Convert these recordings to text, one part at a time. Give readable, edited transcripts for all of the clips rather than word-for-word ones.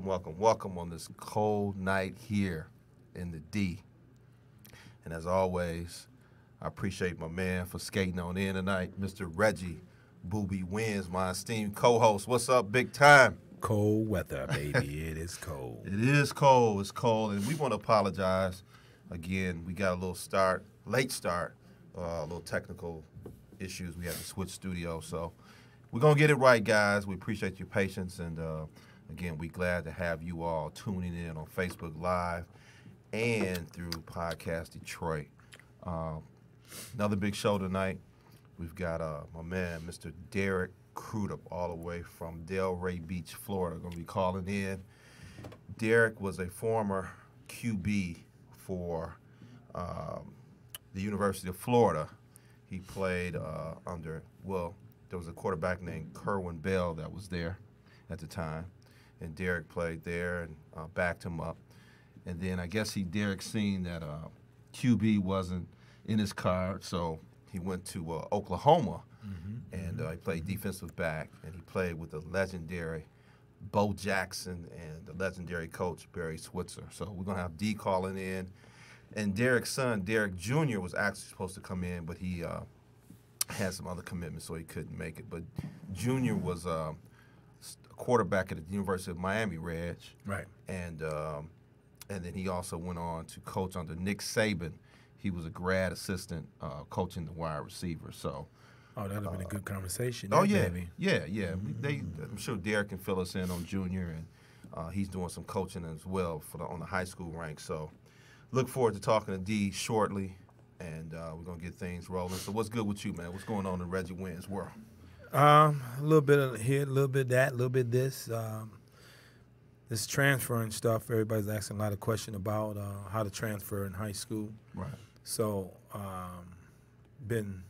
welcome on this cold night here in the D. And as always, I appreciate my man for skating on in tonight, Mr. Reggie Booby Wins, my esteemed co-host. What's up, big time? Cold weather, baby. It is cold. It is cold. It's cold, and we want to apologize. Again, we got a little late start, a little technical issues. We had to switch studios, so we're going to get it right, guys. We appreciate your patience, and again, we're glad to have you all tuning in on Facebook Live and through Podcast Detroit. Another big show tonight. We've got my man, Mr. Derek Crudup, all the way from Delray Beach, Florida, going to be calling in. Derek was a former QB for the University of Florida. He played there was a quarterback named Kerwin Bell that was there at the time. And Derek played there and backed him up. And then I guess Derek seen that QB wasn't in his card, so he went to Oklahoma, and he played defensive back, and he played with the legendary Bo Jackson and the legendary coach Barry Switzer. So we're going to have D calling in. And Derek's son, Derek Jr., was actually supposed to come in, but he had some other commitments, so he couldn't make it. But Jr. was a quarterback at the University of Miami, Reg. Right. And then he also went on to coach under Nick Saban. He was a grad assistant coaching the wide receiver. So, that would have been a good conversation. Baby. Yeah. I'm sure Derek can fill us in on Junior, and he's doing some coaching as well on the high school ranks. So, look forward to talking to D shortly, and we're gonna get things rolling. So, what's good with you, man? What's going on in Reggie Wynn's world? A little bit of here, a little bit of that, a little bit of this. This transferring stuff, everybody's asking a lot of questions about how to transfer in high school. Right. So, been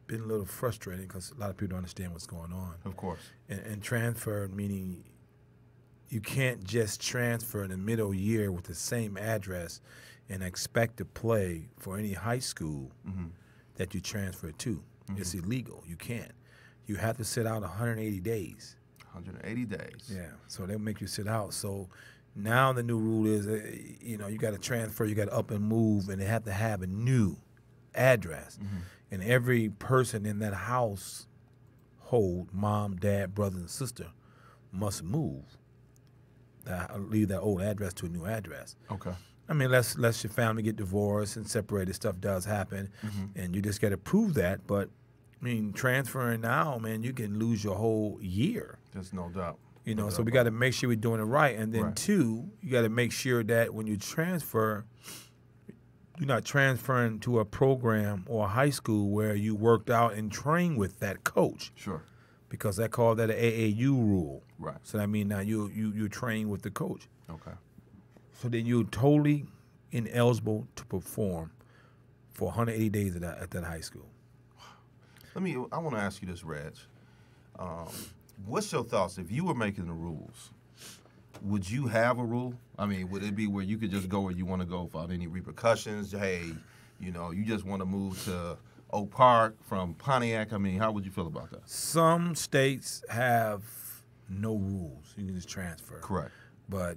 a little frustrated because a lot of people don't understand what's going on. Of course. And transfer, meaning you can't just transfer in the middle year with the same address and expect to play for any high school that you transfer to. It's illegal. You can't. You have to sit out 180 days. 180 days. Yeah, so they'll make you sit out. So now the new rule is, you got to transfer, you got to up and move, and they have to have a new address. And every person in that household, mom, dad, brother, and sister, must move. Leave that old address to a new address. Okay. I mean, unless your family get divorced and separated, stuff does happen, and you just got to prove that. But I mean, transferring now, man, you can lose your whole year. There's no doubt. So we got to make sure we're doing it right. And then, two, you got to make sure that when you transfer, you're not transferring to a program or a high school where you worked out and trained with that coach. Sure. Because they call that an AAU rule. Right. So that means now you train with the coach. Okay. So then you're totally ineligible to perform for 180 days at that high school. I want to ask you this, Reg. What's your thoughts if you were making the rules? Would you have a rule? I mean, would it be where you could just go where you want to go without any repercussions? Hey, you just want to move to Oak Park from Pontiac. I mean, how would you feel about that? Some states have no rules. You can just transfer. Correct. But,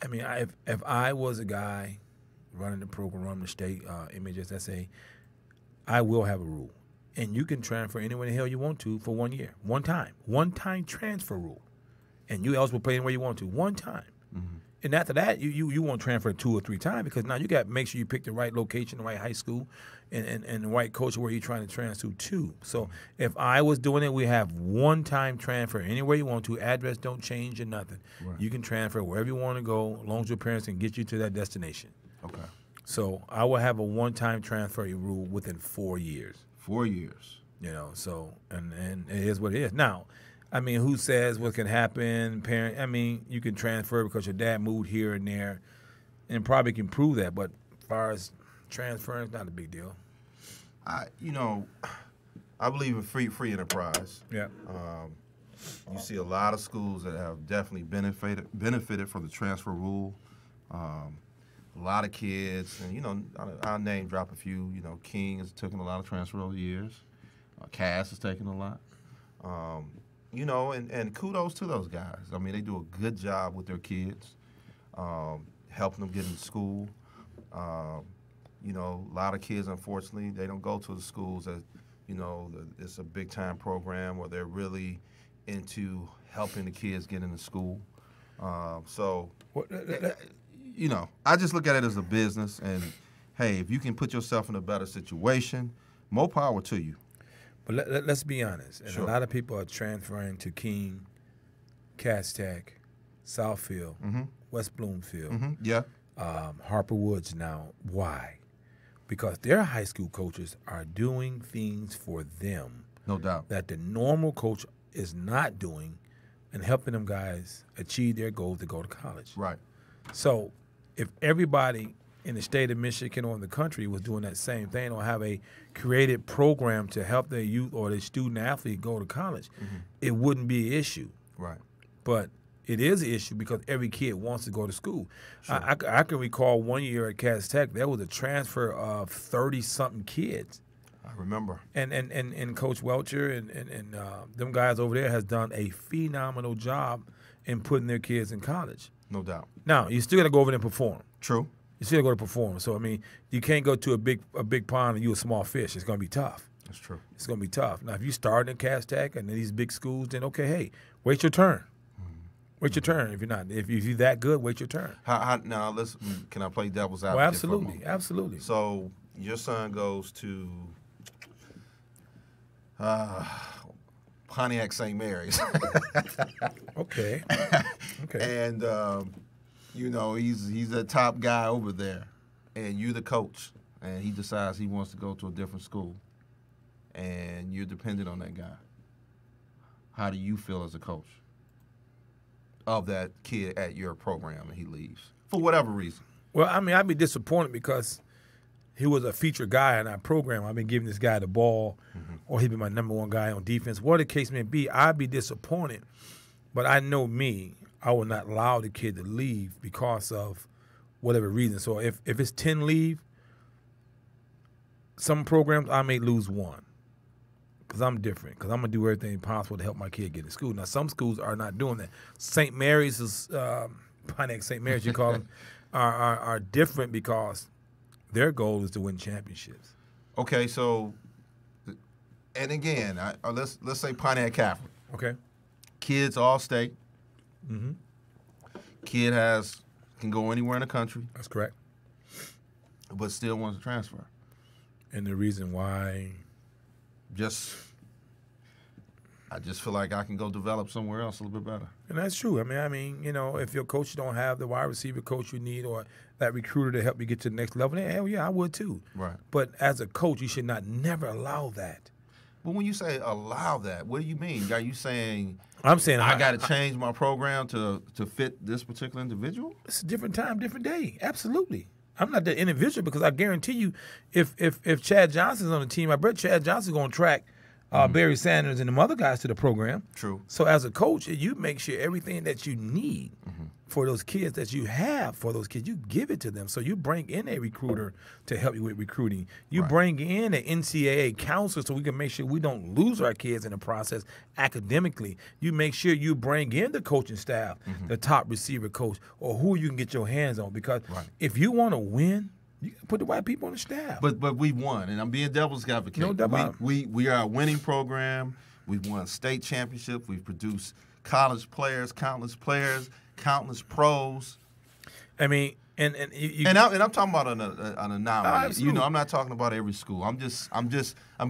I mean, if I was a guy running the program, running the state MHSSA, I will have a rule. And you can transfer anywhere the hell you want to for 1 year. One time transfer rule. And you eligible to play anywhere you want to. One time. And after that, you won't transfer 2 or 3 times because now you got to make sure you pick the right location, the right high school, and the right coach where you're trying to transfer to. So if I was doing it, we have one-time transfer anywhere you want to. Address don't change or nothing. Right. You can transfer wherever you want to go as long as your parents can get you to that destination. Okay. So I will have a one-time transfer rule within 4 years. 4 years. So, and it is what it is. Now, I mean, who says what can happen? You can transfer because your dad moved here and there and probably can prove that. But as far as transferring, it's not a big deal. I believe in free enterprise. Yeah. You see a lot of schools that have definitely benefited from the transfer rule. A lot of kids, and I'll name drop a few. King has taken a lot of transfer over the years. Cass has taken a lot. you know, and kudos to those guys. I mean, they do a good job with their kids, helping them get into school. You know, a lot of kids, unfortunately, they don't go to the schools that, you know, it's a big-time program where they're really into helping the kids get into school. You know, I just look at it as a business, and, hey, if you can put yourself in a better situation, more power to you. But let's be honest. And Sure. A lot of people are transferring to Keene, Cass Tech, Southfield, West Bloomfield, Yeah. Harper Woods now. Why? Because their high school coaches are doing things for them No doubt. that the normal coach is not doing and helping them guys achieve their goals to go to college. Right. So if everybody in the state of Michigan or in the country was doing that same thing or have a created program to help their youth or their student athlete go to college, it wouldn't be an issue. Right. But it is an issue because every kid wants to go to school. Sure. I can recall one year at Cass Tech, there was a transfer of 30-something kids. I remember. And Coach Welcher and them guys over there has done a phenomenal job in putting their kids in college. No doubt. Now, you still got to go over there and perform. True. You still got to perform. So, I mean, you can't go to a big pond and you a small fish. It's going to be tough. That's true. It's going to be tough. Now, if you start in Cass Tech and these big schools, then okay, hey, wait your turn. Wait your turn. If you're not, if you're that good, wait your turn. Now, can I play devil's advocate? Well, absolutely, absolutely. So your son goes to Pontiac St. Mary's. Okay. And you know, he's a top guy over there, and you're the coach, and he decides he wants to go to a different school, and you're dependent on that guy. How do you feel as a coach of that kid at your program and he leaves for whatever reason? Well, I mean, I'd be disappointed because he was a featured guy in our program. I've been giving this guy the ball, or he'd be my number one guy on defense. Whatever the case may be, I'd be disappointed. But I know me, I will not allow the kid to leave because of whatever reason. So if it's 10 leave, some programs I may lose one because I'm different, because I'm going to do everything possible to help my kid get to school. Now, some schools are not doing that. St. Mary's is, Pontiac St. Mary's, you call them, are different because their goal is to win championships. Okay, so, and again, let's say Pontiac Catholic. Okay. Kids all state. Kid can go anywhere in the country, That's correct. but still wants to transfer. And the reason why, I just feel like I can go develop somewhere else a little bit better. and that's true. I mean, you know, if your coach don't have the wide receiver coach you need or that recruiter to help you get to the next level, then hell yeah, I would too. Right. But as a coach, you should never allow that. But when you say allow that, what do you mean? Are you saying I'm saying I got to change my program to fit this particular individual? It's a different time, different day. Absolutely. I'm not the individual because I guarantee you, if Chad Johnson's on the team, I bet Chad Johnson's going to track Barry Sanders and them other guys to the program. True. So as a coach, you make sure everything that you need for those kids that you have for those kids, you give it to them. So you bring in a recruiter to help you with recruiting. You bring in an NCAA counselor so we can make sure we don't lose our kids in the process academically. You make sure you bring in the coaching staff, the top receiver coach, or who you can get your hands on. Because if you want to win, you put the right people on the staff. But we won, and I'm being devil's advocate. No doubt. We are a winning program. We've won state championships. We've produced college players, countless pros. I mean, and I'm talking about an anomaly. Absolutely. You know, I'm not talking about every school. I'm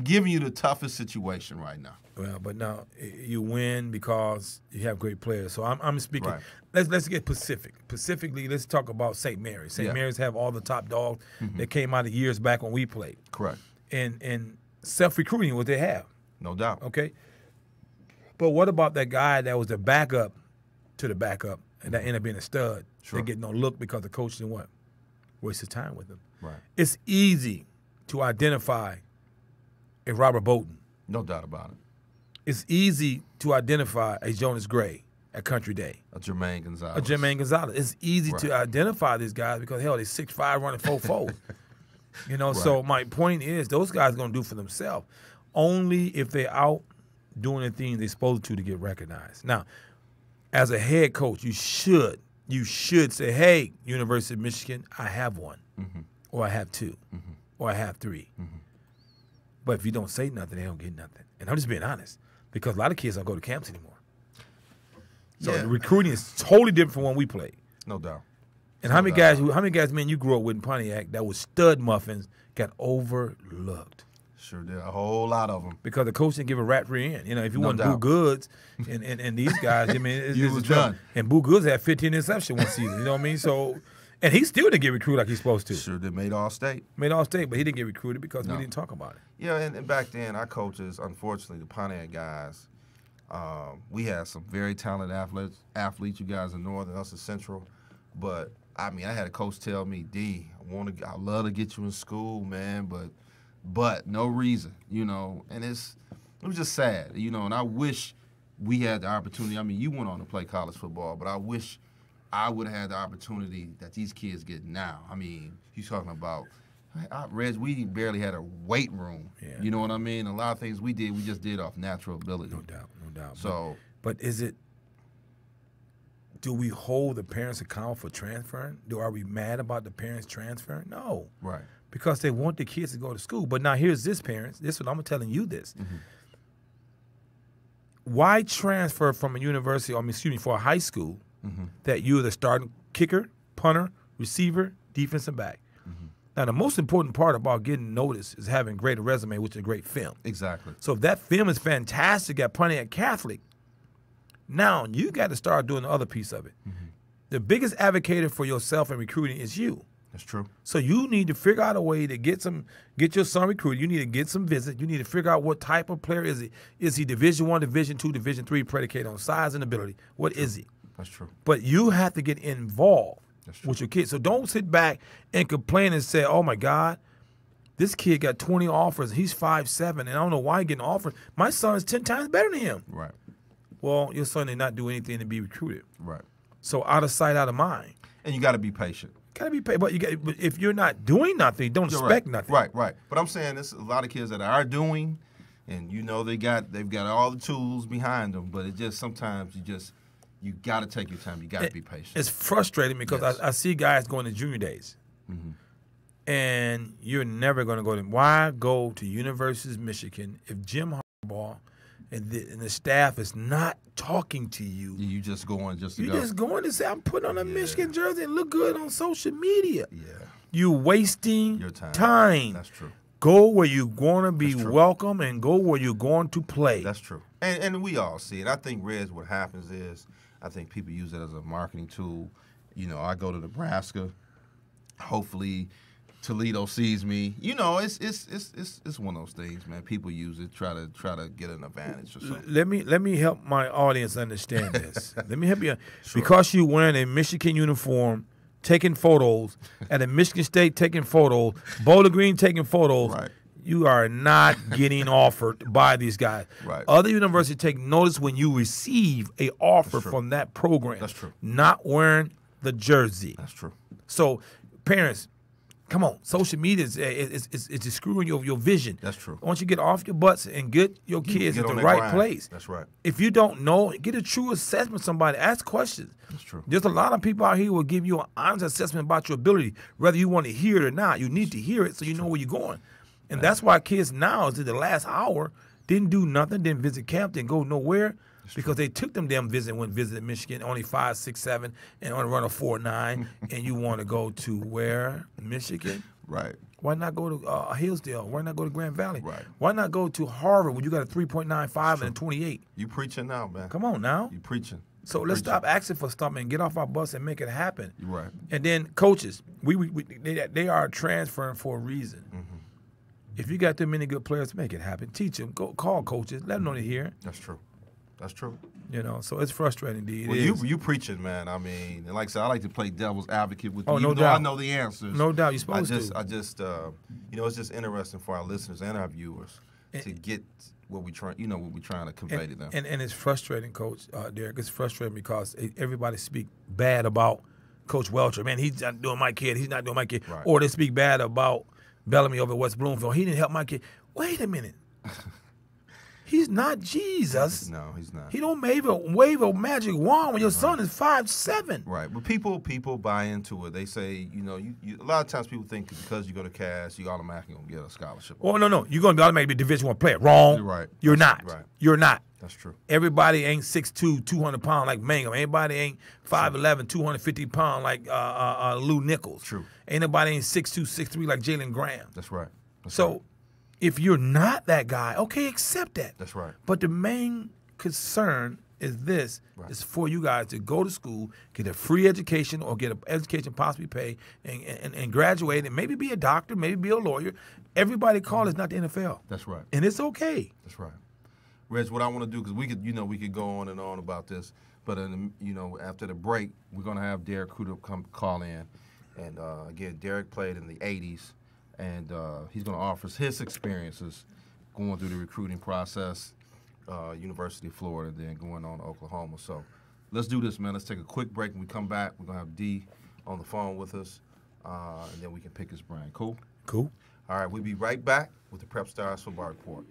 giving you the toughest situation right now. Well, but now you win because you have great players. So I'm speaking. Right. Let's get Pacific. Specifically, let's talk about St. Mary's. St. Mary's have all the top dogs that came out of years back when we played. Correct. And self-recruiting, what they have. No doubt. Okay. But what about that guy that was the backup to the backup and that ended up being a stud? Sure. They get no look because the coach didn't what? Waste his time with him. Right. It's easy to identify a Robert Bolton. No doubt about it. It's easy to identify a Jonas Gray at Country Day. A Jermaine Gonzalez. It's easy to identify these guys because, hell, they're 6'5", running 4'4". You know, so my point is those guys are going to do for themselves. Only if they're out doing the things they're supposed to get recognized. Now, as a head coach, you should say, hey, University of Michigan, I have one, or I have two, or I have three. But if you don't say nothing, they don't get nothing. And I'm just being honest, because a lot of kids don't go to camps anymore. So the recruiting is totally different from when we played. No doubt. And how many guys, man, you grew up with in Pontiac that was stud muffins got overlooked? Sure did. A whole lot of them. Because the coach didn't give a rat free in. You know, if you want Boo Goods and these guys, I mean, it's done. And Boo Goods had 15 interceptions one season. You know what I mean? So, and he still didn't get recruited like he's supposed to. Sure did. Made All-State, but he didn't get recruited because we didn't talk about it. Yeah, and back then, our coaches, unfortunately, the Pontiac guys, we had some very talented athletes. You guys in Northern, us in Central. But, I mean, I had a coach tell me, D, I love to get you in school, man, but no reason, you know, and it was just sad, you know, and I wish we had the opportunity. I mean, you went on to play college football, but I wish I would have had the opportunity that these kids get now. I mean, he's talking about, Reg, we barely had a weight room, you know what I mean? A lot of things we just did off natural ability. No doubt. So, but do we hold the parents accountable for transferring? Are we mad about the parents transferring? No. Right. Because they want the kids to go to school. But now here's this, parents. This is what I'm telling you this. Why transfer from a university, for a high school that you're the starting kicker, punter, receiver, defensive back? Now, the most important part about getting noticed is having a great resume, which is a great film. Exactly. So if that film is fantastic at Pontiac Catholic, now you got to start doing the other piece of it. The biggest advocate for yourself in recruiting is you. That's true. So you need to figure out a way to get your son recruited. You need to get some visits. You need to figure out what type of player is he. Is he Division I, Division II, Division III, predicated on size and ability? What is he? That's true. But you have to get involved with your kids. So don't sit back and complain and say, oh, my God, this kid got 20 offers. He's 5'7", and I don't know why he's getting offered. My son is 10 times better than him. Right. Well, your son did not do anything to be recruited. Right. So out of sight, out of mind. And you got to be patient. Got to be patient. But if you're not doing nothing, don't expect nothing. Right. But I'm saying there's a lot of kids that are doing, and you know they've got all the tools behind them. But it just sometimes you got to take your time. You got to be patient. It's frustrating because I see guys going to junior days, and you're never going to go to. Why go to University of Michigan if Jim Harbaugh and the staff is not talking to you? You just going to You're just going to say, I'm putting on a Michigan jersey and look good on social media. Yeah. You're wasting your time. That's true. Go where you're going to be welcome and go where you're going to play. That's true. And we all see it. I think, Reg, what happens is I think people use it as a marketing tool. You know, I go to Nebraska. Hopefully Toledo sees me. You know, it's one of those things, man. People use it, try to get an advantage or something. Let me help my audience understand this. Let me help you. Sure. Because you're wearing a Michigan uniform, taking photos at a Michigan State, taking photos, Bowling Green taking photos. Right. You are not getting offered by these guys. Right. Other universities take notice when you receive a offer from that program. That's true. Not wearing the jersey. That's true. So, parents, come on. Social media is screwing your vision. That's true. Once you get off your butts and get your kids in the right place. That's right. If you don't know, get a true assessment of somebody. Ask questions. That's true. There's a lot of people out here who will give you an honest assessment about your ability, whether you want to hear it or not. You need to hear it so you know where you're going. And that's why kids now, is the last hour, didn't do nothing, didn't visit camp, didn't go nowhere, because they took them damn visited Michigan, only 5, 6, 7, and only run a 4.9, and you want to go to where? Michigan? Right. Why not go to Hillsdale? Why not go to Grand Valley? Right. Why not go to Harvard when you got a 3.95 and a 28? You preaching now, man. Come on now. You preaching. So let's stop asking for stuff and get off our bus and make it happen. You're right. And then coaches, they are transferring for a reason. If you got that many good players, make it happen. Teach them. Go call coaches. Let them know they're here. That's true. That's true. You know, so it's frustrating, D. Well, you preaching, man. I mean, and like I said, I like to play devil's advocate with you, no even though doubt. I know the answers. No doubt, you're supposed to. I just, you know, it's just interesting for our listeners and our viewers to get what we trying to convey to them. And it's frustrating, Coach Derek. It's frustrating because everybody speak bad about Coach Welcher. Man, he's not doing my kid. He's not doing my kid. Right. Or they speak bad about Bellamy over at West Bloomfield. He didn't help my kid. Wait a minute. He's not Jesus. No, he's not. He don't wave a magic wand when your son is 5'7". Right, but people buy into it. They say, you a lot of times people think because you go to Cass, you automatically gonna get a scholarship. Oh no, you're gonna be automatically a Division I player. Wrong. You're right. You're not. Right. You're not. That's true. Everybody ain't 6'2", 200 pounds like Mangum. Everybody ain't 5'11", 250 pounds like Lou Nichols. True. Ain't nobody ain't 6'2", 6'3" like Jalen Graham. That's right. So if you're not that guy, okay, accept that. That's right. But the main concern is this: is for you guys to go to school, get a free education or get an education possibly paid, and graduate and maybe be a doctor, maybe be a lawyer. Everybody college, not the NFL. That's right. And it's okay. That's right. Reg, what I want to do, because we could go on and on about this, but after the break, we're gonna have Derek Crudup come call in, and again, Derek played in the '80s, and he's gonna offer us his experiences going through the recruiting process, University of Florida, then going on to Oklahoma. So let's do this, man. Let's take a quick break. When we come back, we're gonna have D on the phone with us, and then we can pick his brain. Cool. Cool. All right, we'll be right back with the Prep Stars Football Report.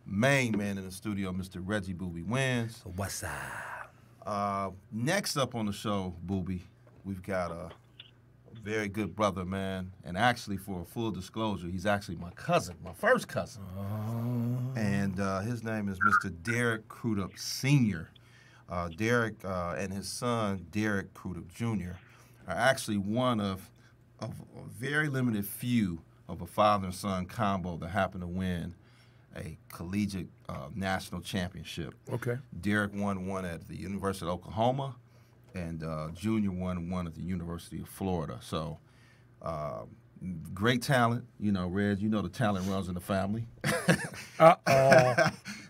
Main man in the studio, Mr. Reggie Booby Wins. What's up? Next up on the show, Booby, we've got a very good brother, man. And actually, for a full disclosure, he's actually my cousin, my first cousin. Oh. And his name is Mr. Derek Crudup Sr. Derek and his son, Derek Crudup Jr., are actually one of a very limited few of a father and son combo that happened to win a collegiate national championship. Okay. Derek won one at the University of Oklahoma, and Junior won one at the University of Florida. So, great talent. Reg, the talent runs in the family. Uh-oh.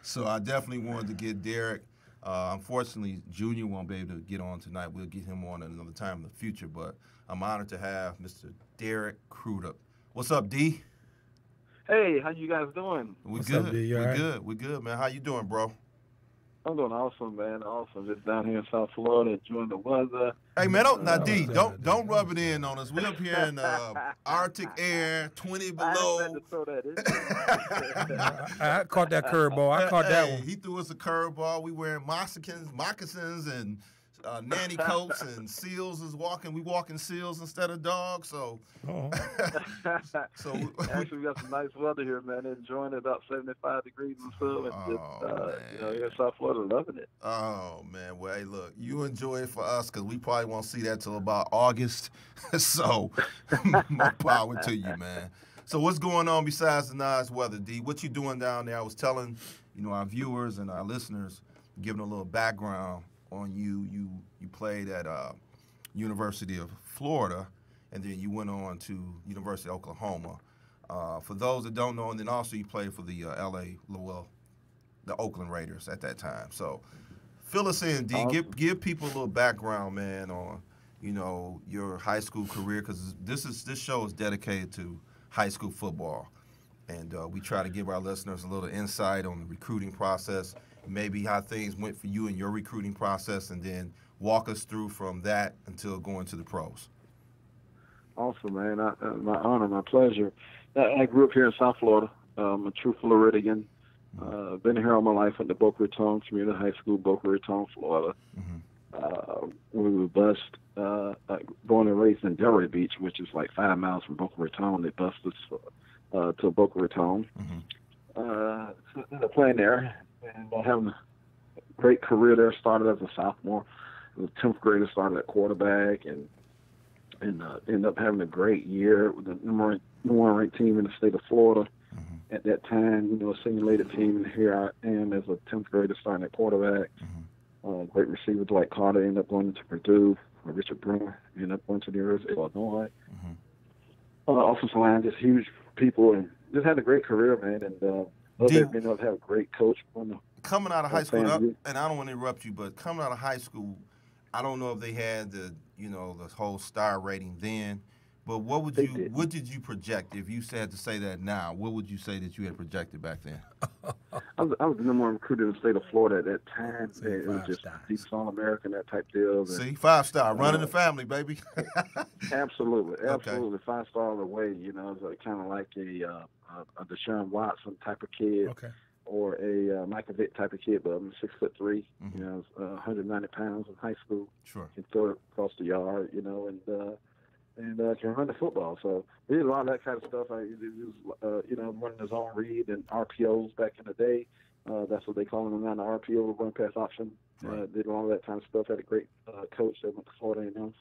So I definitely wanted to get Derek Unfortunately, Junior won't be able to get on tonight. We'll get him on at another time in the future. But I'm honored to have Mr. Derek Crudup. What's up, D? Hey, how you guys doing? We're What's good. up, D? You all We're right? good. We're good, man. How you doing, bro? I'm doing awesome, man. Awesome. Just down here in South Florida, enjoying the weather. Hey, man, D, Don't don't rub it in on us. We're up here in Arctic air, 20 below. I had to throw that in. I caught that curveball. I caught that one. He threw us a curveball. We wearing moccasins and nanny coats and seals is walking. We walking seals instead of dogs. So, Actually, we got some nice weather here, man. Enjoying it, about 75 degrees and so, and here in South Florida, loving it. Oh man, well, hey, look, you enjoy it for us because we probably won't see that till about August. So, more power to you, man. So, what's going on besides the nice weather, D? What you doing down there? I was telling, our viewers and our listeners, giving a little background on you. You played at University of Florida, and then you went on to University of Oklahoma. For those that don't know, and then also you played for the the Oakland Raiders at that time. So fill us in, D. Awesome. Give people a little background, man, on your high school career, because this show is dedicated to high school football, and we try to give our listeners a little insight on the recruiting process, maybe how things went for you in your recruiting process, and then walk us through from that until going to the pros. Awesome, man. My honor, my pleasure. I grew up here in South Florida. I'm a true Floridian. Been here all my life at the Boca Raton Community High School, Boca Raton, Florida. Mm-hmm. We were bused, born and raised in Delray Beach, which is like 5 miles from Boca Raton. They bused us to Boca Raton. Ended up playing there and having a great career there. Started as a sophomore. As a 10th grader, started at quarterback, and ended up having a great year with the number one ranked team in the state of Florida. At that time, a simulated team, and here I am as a 10th grader starting at quarterback. Great receiver Dwight Carter ended up going to Purdue. Richard Bruner ended up going to the University of Illinois. Offensive line, just huge people, and just had a great career, man. And have a great coach. Coming out of high school, and I don't want to interrupt you, but coming out of high school, I don't know if they had the whole star rating then. But what did you project? If you had to say that now, what would you say that you had projected back then? I was the number one recruit in the state of Florida at that time. It was just deep All-American, that type deal. See, 5-star, running the family, baby. Absolutely. 5-star all the way. It's kind of like a Deshaun Watson type of kid. Okay. Or a Michael Vick type of kid, but I'm 6'3", 190 pounds in high school. Sure. Can throw it across the yard, and can run the football. So we did a lot of that kind of stuff. Running his own read and RPOs back in the day. That's what they call them now, the RPO, run pass option. Right. Did all that kind of stuff. Had a great coach that went to Florida A&M,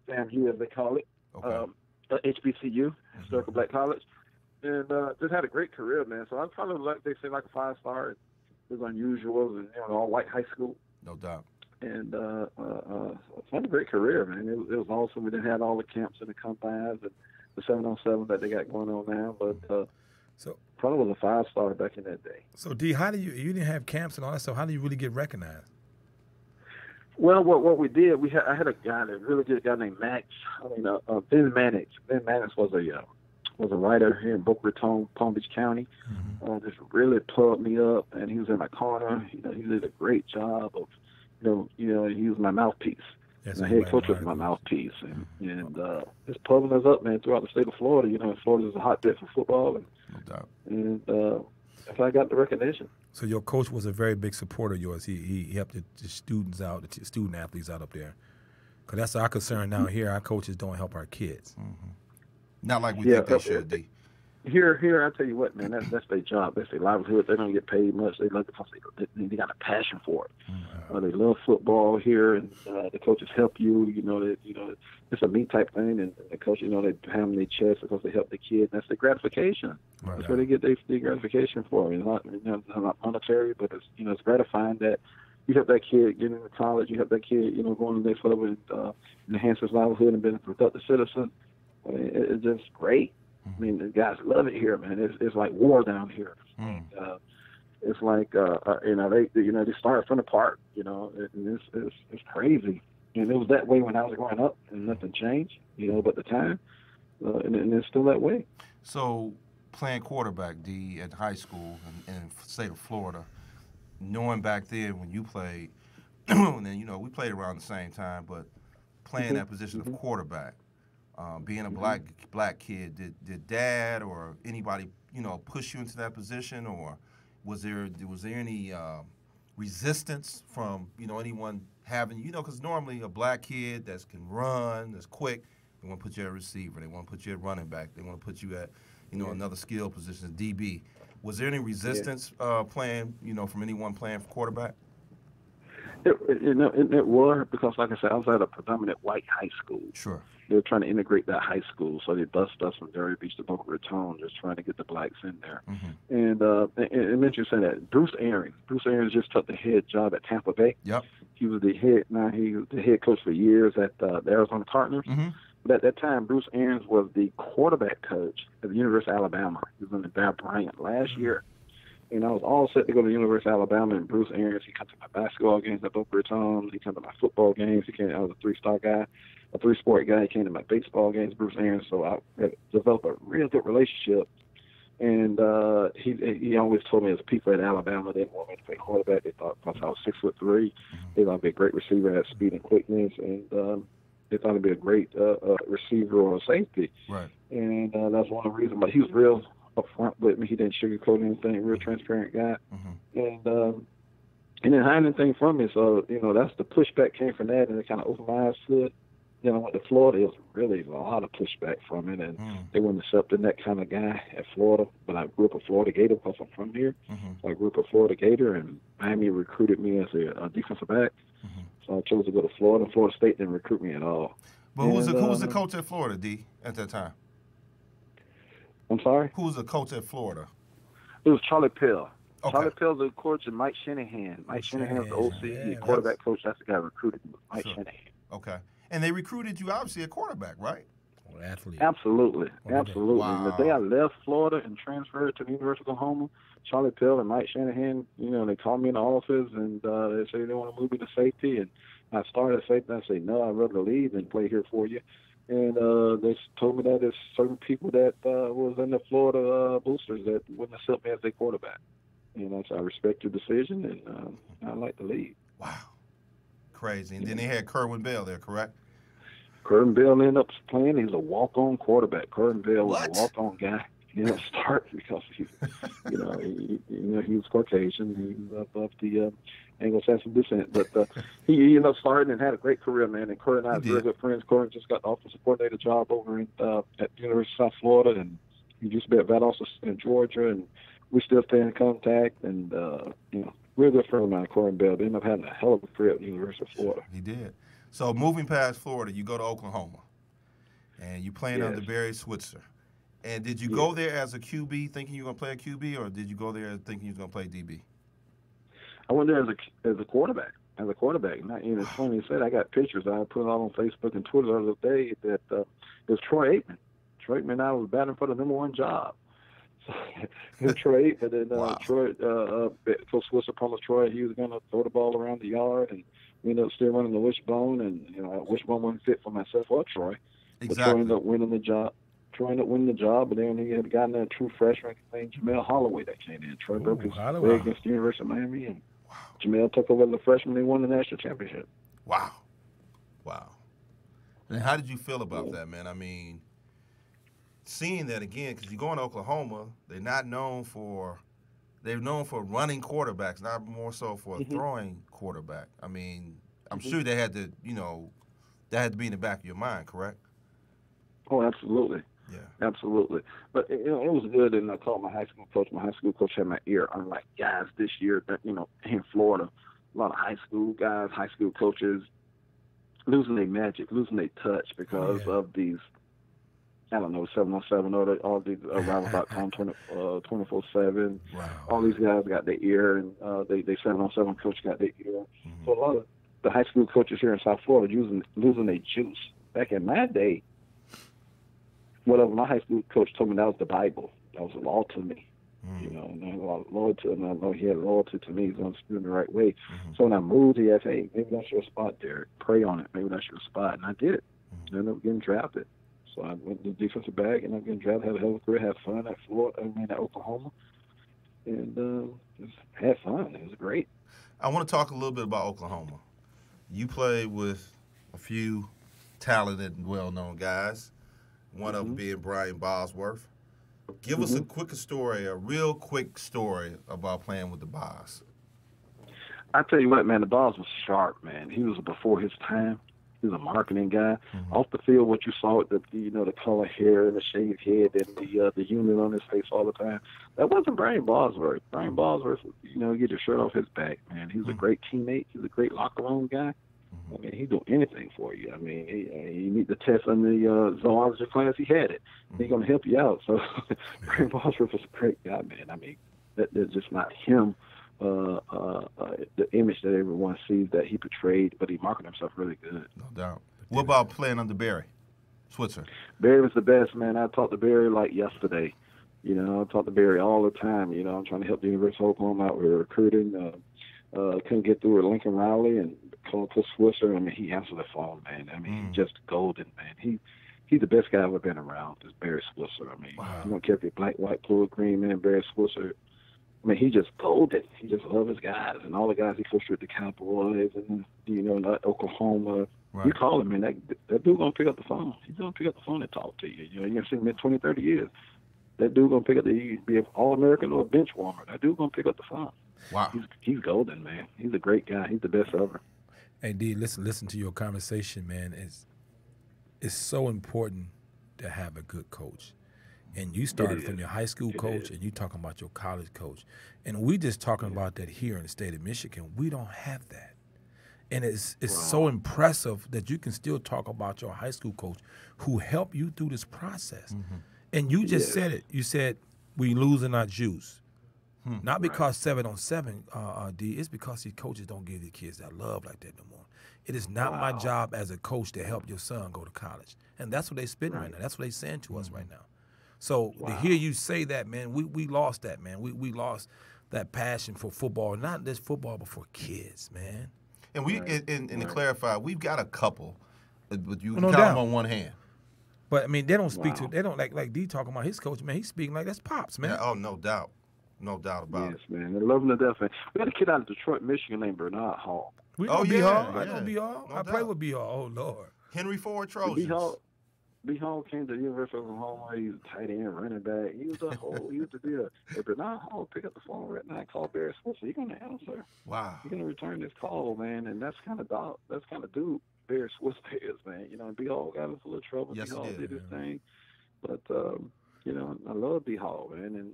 Sam Hugh, as they call it. Okay. HBCU, Historical Black College. And just had a great career, man. So I'm probably like they say, like a 5-star. It was unusual, and all white high school. No doubt. And had a great career, man. It was awesome. We didn't have all the camps and the combines and the 7-on-7 that they got going on now, but so probably was a 5-star back in that day. So D, how do you didn't have camps and all that stuff? How do you really get recognized? Well, what we did, I had a really good guy named Max. Ben Mannix. Ben Mannix was a writer here in Boca Raton, Palm Beach County. Just really plugged me up, and he was in my corner. He did a great job of, he was my mouthpiece. Yes, my head coach was my mouthpiece, and just plugging us up, man, throughout the state of Florida. Florida is a hotbed for football, and no doubt. And that's how I got the recognition. So your coach was a very big supporter of yours. He helped the students out, the student athletes out up there. Because that's our concern now here. Our coaches don't help our kids. Not like we think they should, D. Here, I tell you what, man, that's their job. That's their livelihood. They don't get paid much. They love it because they got a passion for it. They love football here, and the coaches help you. It's a me type thing, and the coaches, they pound their chest because they help the kid. That's the gratification. Right. That's where they get their gratification for. It's not monetary, but it's gratifying that you help that kid get into college. You help that kid, going to the next level and enhance his livelihood and be a productive citizen. It's just great. I mean, the guys love it here, man. It's like war down here. it's like they start from the park, and it's crazy. And it was that way when I was growing up, and nothing changed, but the time, and it's still that way. So playing quarterback, D, at high school in the state of Florida, knowing back then when you played, and then, we played around the same time, but playing that position of quarterback, being a black kid, did dad or anybody, push you into that position, or was there any resistance from, anyone having, because normally a black kid that can run, that's quick, they want to put you at receiver, they want to put you at running back, they want to put you at, another skill position, DB. Was there any resistance playing, from anyone playing for quarterback? It was, because, like I said, I was at a predominant white high school. Sure. They were trying to integrate that high school, so they bused us from Derry Beach to Boca Raton, just trying to get the blacks in there. And interesting that Bruce Arians just took the head job at Tampa Bay. Yep. He was the head coach for years at the Arizona Cardinals. But at that time, Bruce Arians was the quarterback coach at the University of Alabama. He was under Bear Bryant last year. And I was all set to go to the University of Alabama, and Bruce Arians, he came to my basketball games at Boca Raton. He came to my football games. I was a three-sport guy. He came to my baseball games, Bruce Arians. So I developed a real good relationship. And he always told me, as people at Alabama, they didn't want me to play quarterback. They thought, because I was 6'3", they thought I'd be a great receiver at speed and quickness, and they thought I'd be a great receiver or a safety. Right. And that's one of the reasons. But he was real upfront with me. He didn't sugarcoat anything. Real transparent guy. And he didn't hide anything from me. So that's the pushback came from that, and it kind of opened my eyes to it. Then I went to Florida. It was really a lot of pushback from it, and they weren't accepting that kind of guy at Florida. But I grew up a Florida Gator because I'm from here. So I grew up a Florida Gator, and Miami recruited me as a defensive back. So I chose to go to Florida. Florida State didn't recruit me at all. But who was the coach at Florida, D, at that time? I'm sorry? Who was the coach at Florida? It was Charlie Pell. Okay. Charlie Pell's the coach, and Mike Shanahan. Mike Shanahan's the OC, the quarterback coach. That's the guy who recruited me, Mike Shanahan. Okay. And they recruited you, obviously, a quarterback, right? Athlete. Absolutely. Wow. And the day I left Florida and transferred to the University of Oklahoma, Charlie Pell and Mike Shanahan, they called me in the office, and they said they want to move me to safety. And I started at safety, and I said, no, I'd rather leave than play here for you. And they told me that there's certain people that was in the Florida boosters that wouldn't accept me as their quarterback. So I respect your decision, and I'd like to leave. Wow. Crazy. And then they had Kerwin Bell there, correct? Kerwin Bell ended up playing. He was a walk-on quarterback. Kerwin Bell was a walk-on guy. He ended up starting because he was Caucasian. He was of the Anglo-Saxon descent. But he ended up starting and had a great career, man. And Kerwin and I are very good friends. Kerwin just got the offensive coordinator job over at the University of South Florida, and he used to be at Valdosta in Georgia, and we still stay in contact. And real good friend of mine, Kerwin Bell. They ended up having a hell of a career at the University of Florida. He did. So moving past Florida, you go to Oklahoma, and you playing under Barry Switzer. And did you go there as a QB, thinking you were going to play a QB, or did you go there thinking you were going to play DB? I went there as a quarterback. And it's funny you said, I got pictures. I put it all on Facebook and Twitter the other day that it was Troy Aikman. Troy Aikman and I was battling for the number one job. So it was Troy Aikman, and Coach Switzer promised Troy he was going to throw the ball around the yard, and we ended up still running the wishbone, and wishbone wasn't fit for myself or Troy. Exactly. But Troy ended up winning the job. But then he had gotten a true freshman named Jamel Holloway that came in. Troy broke his leg against the University of Miami, and Jamel took over the freshman. They won the national championship. Wow. And how did you feel about that, man? I mean, seeing that again, because you go in Oklahoma, they're known for running quarterbacks, not more so for a throwing quarterback. I mean, I'm sure they had to, that had to be in the back of your mind, correct? Oh, absolutely. Yeah. Absolutely. But, it was good, and I called my high school coach. My high school coach had my ear. I'm like, guys, this year, in Florida, a lot of high school guys, high school coaches, losing their magic, losing their touch because of these, 707, all these Rival.com 24/7. Wow. All these guys got their ear, and they 707 coach got their ear. So a lot of the high school coaches here in South Florida losing their juice. Back in my day, whatever my high school coach told me, that was the Bible. That was the law to me. You know, and I had a lot of loyalty, and I know he had loyalty to me. He's going to screw in the right way. So when I moved, he asked, "Hey, maybe that's your spot, Derek. Pray on it. Maybe that's your spot." And I did it. I ended up getting drafted. So I went to defensive back, and I'm getting drafted. Had a hell of a career. Had fun at at Oklahoma, and just had fun. It was great. I want to talk a little bit about Oklahoma. You played with a few talented and well-known guys. One of them being Brian Bosworth. Give us a real quick story about playing with the Boss. I tell you what, man, the Boss was sharp, man. He was before his time. He was a marketing guy. Off the field, what you saw with the color hair and the shaved head and the unit on his face all the time, that wasn't Brian Bosworth. Brian Bosworth, get your shirt off his back, man. He was a great teammate. He was a great locker room guy. I mean, he'd do anything for you. I mean, you meet the test in the zoology class, he had it. He's going to help you out. So Brian Bosworth was a great guy, man. I mean, that's just not him. The image that everyone sees that he portrayed, but he marketed himself really good. No doubt. What about playing under Barry Switzer? Barry was the best, man. I talked to Barry like yesterday. I talk to Barry all the time. I'm trying to help the University of Oklahoma out with recruiting. Couldn't get through with Lincoln Riley and called to Switzer. I mean, he answered the phone, man. I mean, he's just golden, man. He's the best guy I've ever been around, is Barry Switzer. I mean, you don't care if you're black, white, blue, green, man, Barry Switzer. I mean, he just golden. He just loves his guys. And all the guys he coached with the Cowboys and, Oklahoma. Right. You call him, man, that dude going to pick up the phone. He's going to pick up the phone and talk to you. You're going to see him in 20, 30 years. That dude going to pick up be an All-American or a bench warmer. That dude going to pick up the phone. Wow. He's golden, man. He's a great guy. He's the best ever. Hey, D, listen to your conversation, man. It's so important to have a good coach. And you started from your high school coach, and you talking about your college coach. And we just talking about that here in the state of Michigan. We don't have that. And it's so impressive that you can still talk about your high school coach who helped you through this process. And you just said it. You said, we losing our juice. Not because 7-on-7, D, it's because these coaches don't give the kids that love like that no more. It is not my job as a coach to help your son go to college. And that's what they spitting right now. That's what they saying to us right now. So to hear you say that, man, we lost that, man. We lost that passion for football, not just football, but for kids, man. And to clarify, we've got a couple, but you can count them on one hand. But I mean, they don't speak to. They don't like D talking about his coach, man. He's speaking like that's Pops, man. Yeah, oh, no doubt about it. Yes, man. They love him to death, man. We got a kid out of Detroit, Michigan named Bernard Hall. We know B Hall. I know B Hall. I play with B Hall. Oh Lord. Henry Ford Trojans. B Hall came to the University of Oklahoma. He was a tight end, running back. He was the deal. If Bernard Hall pick up the phone right now and call Barry Switzer, he's gonna answer. Wow. He's gonna return this call, man. And that's kind of dude Barry Switzer is, man. And B Hall got us a little trouble. Yes, B Hall did his thing, but I love B Hall, man. And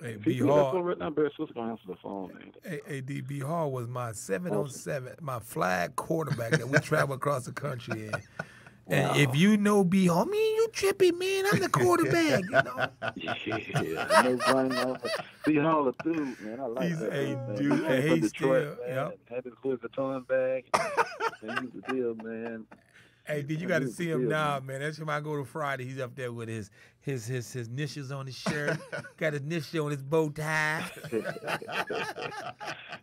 hey, B Hall right now, Barry Switzer gonna answer the phone, man. Hey, D, B Hall was my 7-on-7, my flag quarterback that we travel across the country in. And if you know B Hall, you tripping, man. I'm the quarterback, Yeah, I know Brian B Hall a dude, man. I like that. He's a dude. Hey, he's Detroit, man. Had his Louis Vuitton bag. And he's the deal, man. Hey, dude, you got to see him now, man. Every time I go to Friday, he's up there with his initials on his shirt, got his initial on his bow tie.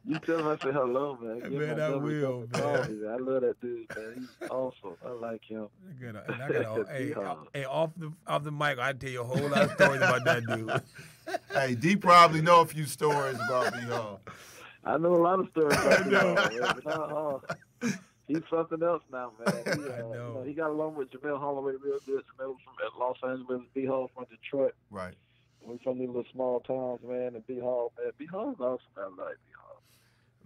You tell him I say hello, man. Man, I will, man. I love that dude, man. He's awesome. I like him. Hey, off the mic, I tell you a whole lot of stories about that dude. Hey, D probably know a few stories about B Hall. I know a lot of stories about B Hall. He's something else now, man. I know. He got along with Jamel Holloway real good. Jamel was from Los Angeles, B Hall from Detroit. Right. We're from these little small towns, man, and B Hall, man. B Hall's awesome. I like B Hall.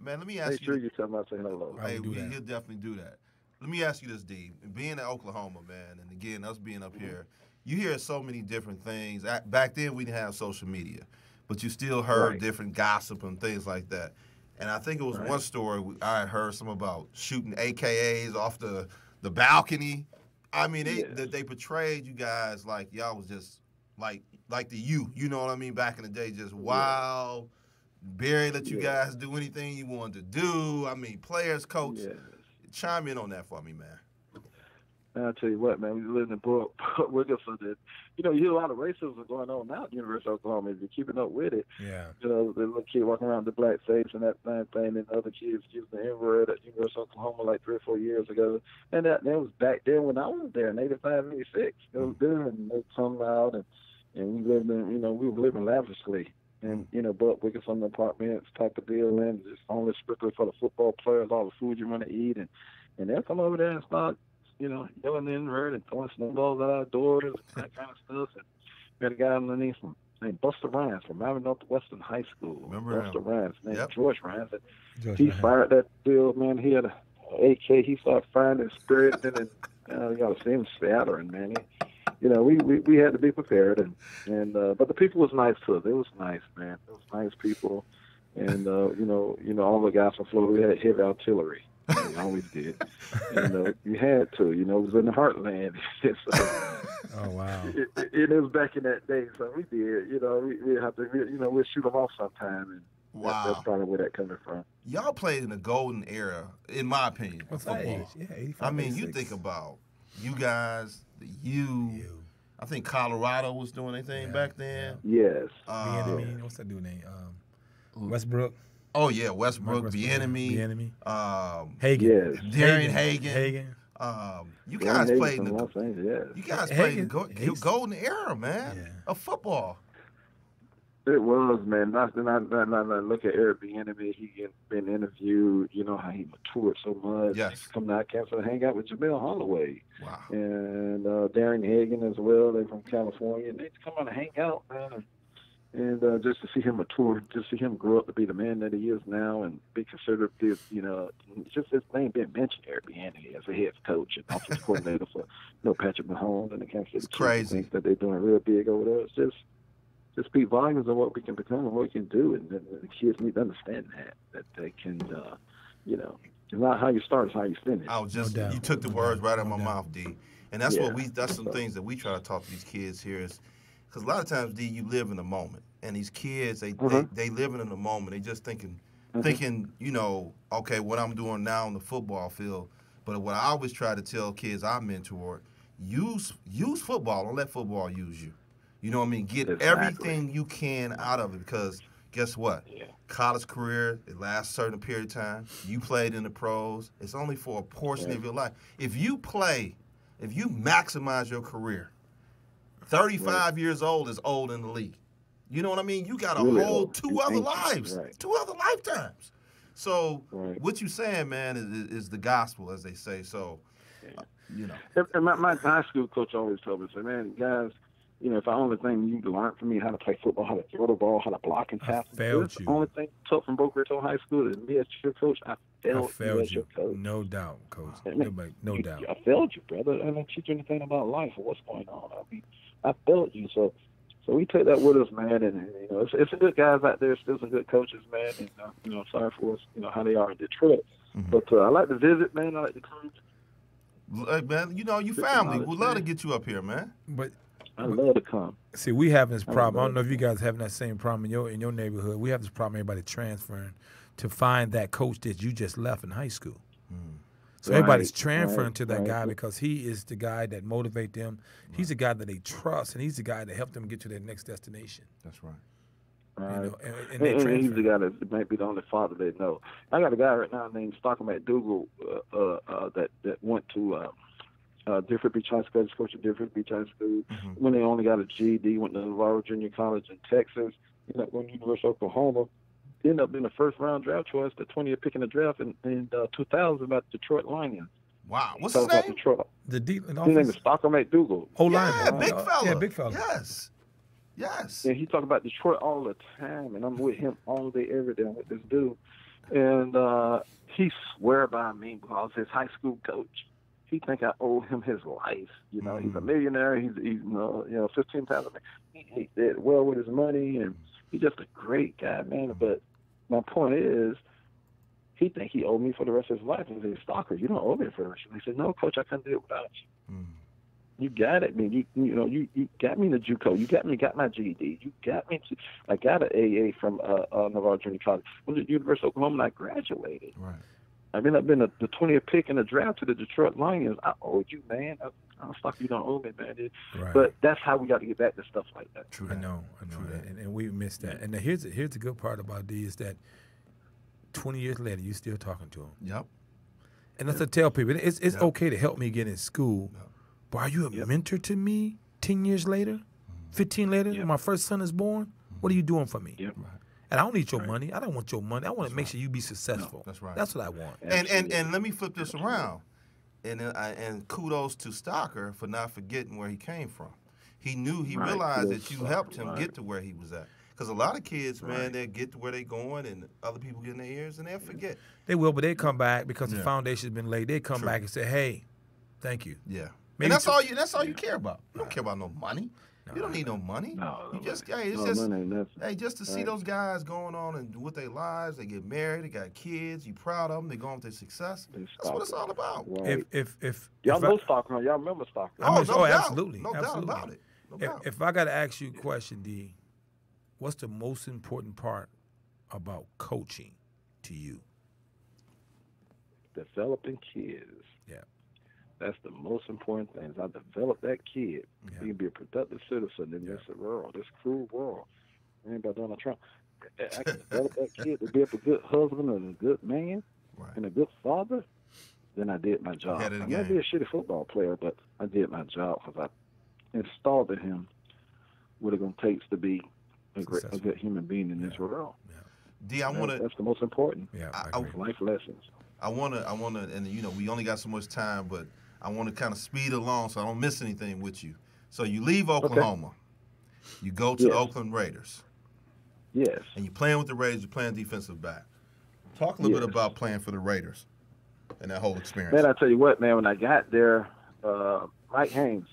Man, let me ask you. Make sure you tell him I say hello. Hey, he'll definitely do that. Let me ask you this, D. Being in Oklahoma, man, and again, us being up here, you hear so many different things. Back then, we didn't have social media, but you still heard different gossip and things like that. And I think it was one story I heard some about shooting AKAs off the balcony. I mean, they portrayed you guys like y'all was just like the you know what I mean, back in the day, just wild. Barry let you guys do anything you wanted to do. I mean, players, coach. Chime in on that for me, man. Man, I tell you what, man, we live in Port Wickerson. And, you hear a lot of racism going on now at the University of Oklahoma. If you're keeping up with it, Yeah. the little kid walking around with the black face and that thing, and other kids using the N-word at the University of Oklahoma like 3 or 4 years ago. And that was back then when I was there in 85, 86. It was there, and they come out, and we lived in, we were living lavishly. And, but Wickerson apartments type of deal, and just only strictly for the football players, all the food you want to eat. And they'll come over there and start, yelling the N-word and throwing snowballs out our doors and that kind of stuff. And we had a guy underneath named Buster Rhymes from Miami Northwestern High School. Remember Buster him? Rhymes, named Yep. George Rhymes. He fired that deal, man. He had an AK. He started firing his spirit, and you got to see him spattering, man. We had to be prepared, and but the people was nice too. It was nice, man. It was nice people, and all the guys from Florida, we had heavy artillery. We always did. And you had to, it was in the heartland. Oh, wow. It was back in that day, so we did. We have to, we'd shoot them off sometime, and Wow. that's probably where that coming from. Y'all played in the golden era, in my opinion, of What's that football. age? Yeah, 85, I mean, you 86. think about you guys, you. I think Colorado was doing their thing back then. Yes. Bieniemy, what's that dude name? Westbrook. Oh yeah, Westbrook, Bieniemy. Yes. Darian Hagan. You guys Hagan played from in the Los Angeles, yes. you guys played in the Hagan, golden era, man, Yeah. of football. It was, man. I look at Eric Bieniemy. He been interviewed. You know how he matured so much. Yes. Come out campus and hang out with Jamel Holloway. Wow. And Darren Hagan as well. They're from California. And they come out and hang out, man. And just to see him mature, just see him grow up to be the man that he is now, and be considered, just his name being mentioned, Eric Bieniemy as a head coach and offensive coordinator for Patrick Mahomes and the Kansas City Chiefs. Crazy. Things that they're doing real big over there. It's just speak volumes of what we can become and what we can do, and the kids need to understand that they can, it's not how you start, it's how you finish. I was just No doubt. you took the words right out of my No doubt. mouth, D. And that's Yeah. that's some things that we try to talk to these kids here is because a lot of times, D, you live in the moment, and these kids they living in the moment. They just thinking, okay, what I'm doing now on the football field. But what I always try to tell kids I mentor, use football. Don't let football use you. You know what I mean? Get everything you can out of it because guess what? Yeah. College career, it lasts a certain period of time. You played in the pros. It's only for a portion of your life. If you maximize your career, 35 years old is old in the league. You know what I mean? You got a Really whole old. two You're other ancient, lives, right. 2 other lifetimes. So What you saying, man, is the gospel, as they say. So, And my high school coach always told me, say, man, guys, if the only thing you learn from me how to play football, how to throw the ball, how to block and tackle, failed the you. only thing you took from Boca Raton High School is me as your coach. I failed you as your coach. No doubt, Coach. No doubt. I failed you, brother. I didn't teach you anything about life or what's going on. I mean, I failed you. So we take that with us, man. And it's some good guys out there. Still some good coaches, man. And sorry for us, how they are in Detroit. Mm-hmm. But I like to visit, man. I like to come. man, you family. We'd love to get you up here, man. But I love to come. see, we have this problem. I don't know if you guys having that same problem in your neighborhood. We have this problem. Everybody transferring to find that coach that you just left in high school. So everybody's transferring to that guy because he is the guy that motivate them. He's the guy that they trust, and he's the guy that help them get to their next destination. That's right. Right. And they And he's transfer. the guy that might be the only father they know. I got a guy right now named Stockton McDougal that went to Different Beach High School, coach at Different Beach High School. When they only got a GED, went to Navarro Junior College in Texas. Went to University of Oklahoma. Ended up being the first round draft choice, the 20th pick in the draft in 2000 about Detroit Lions. Wow. What's his name? Detroit. The deep His name is Stockton McDougal. Yeah, big fella. Yeah, big fella. Yes. And he talk about Detroit all the time, and I'm with him all day, every day. I'm with this dude, and he swear by me because his high school coach. He think I owe him his life. He's a millionaire. He's 15 times. He did well with his money, and he's just a great guy, man. But my point is, he think he owed me for the rest of his life. And he said, Stalker, you don't owe me for the rest of life. He said, no, Coach, I couldn't do it without you. You got it, man. You got me in the JUCO. You got my GED. You got me. I got an AA from Navarro Junior College. Went to the University of Oklahoma, and I graduated. Right. I mean, I've been the 20th pick in the draft to the Detroit Lions. I owe you, man. I fuck you don't owe me, man. Right. But that's how we got to get back to stuff like that. I know that. And we missed that. And here's the good part about D is that 20 years later, you still talking to him. Yep. And that's to tell people, it's okay to help me get in school, but are you a Yep. mentor to me 10 years later, 15 later, when my first son is born? What are you doing for me? Yep. And I don't need your money. I don't want your money. I want to make sure you be successful. That's right. That's what I want. And let me flip this around. And kudos to Stocker for not forgetting where he came from. He realized that you helped him get to where he was at. Because a lot of kids, man, they get to where they're going, and other people get in their ears, and they'll forget. They will, but they come back because the foundation's been laid. They come back and say, "Hey, thank you." Yeah. Maybe And that's all you care about. You don't care about no money. You don't need no money. No, You just money. it's No, just money ain't nothing. hey, just to see those guys going on and with their lives, they get married, they got kids, you proud of them, they go on with their success. That's what it's all about. Right. If Y'all if know Stocker, huh? Y'all remember Stocker? Oh, no doubt. absolutely, No doubt absolutely. about it. No doubt. If I got to ask you a question, D, what's the most important part about coaching to you? Developing kids. Yeah. That's the most important thing. Is I develop that kid. Yeah. He can be a productive citizen in this world, this cruel world. Ain't about Donald Trump. I can develop that kid to be a good husband and a good man and a good father. Then I did my job. I might be a shitty football player, but I did my job because I installed in him what it's going to take to be a good human being in this world. Yeah. D, that's the most important. Yeah, life lessons. I wanna, and we only got so much time, but I want to kind of speed along so I don't miss anything with you. So you leave Oklahoma, you go to the Oakland Raiders. Yes. And you're playing with the Raiders, you're playing defensive back. Talk a little bit about playing for the Raiders and that whole experience. Man, I tell you what, man, when I got there, Mike Haynes,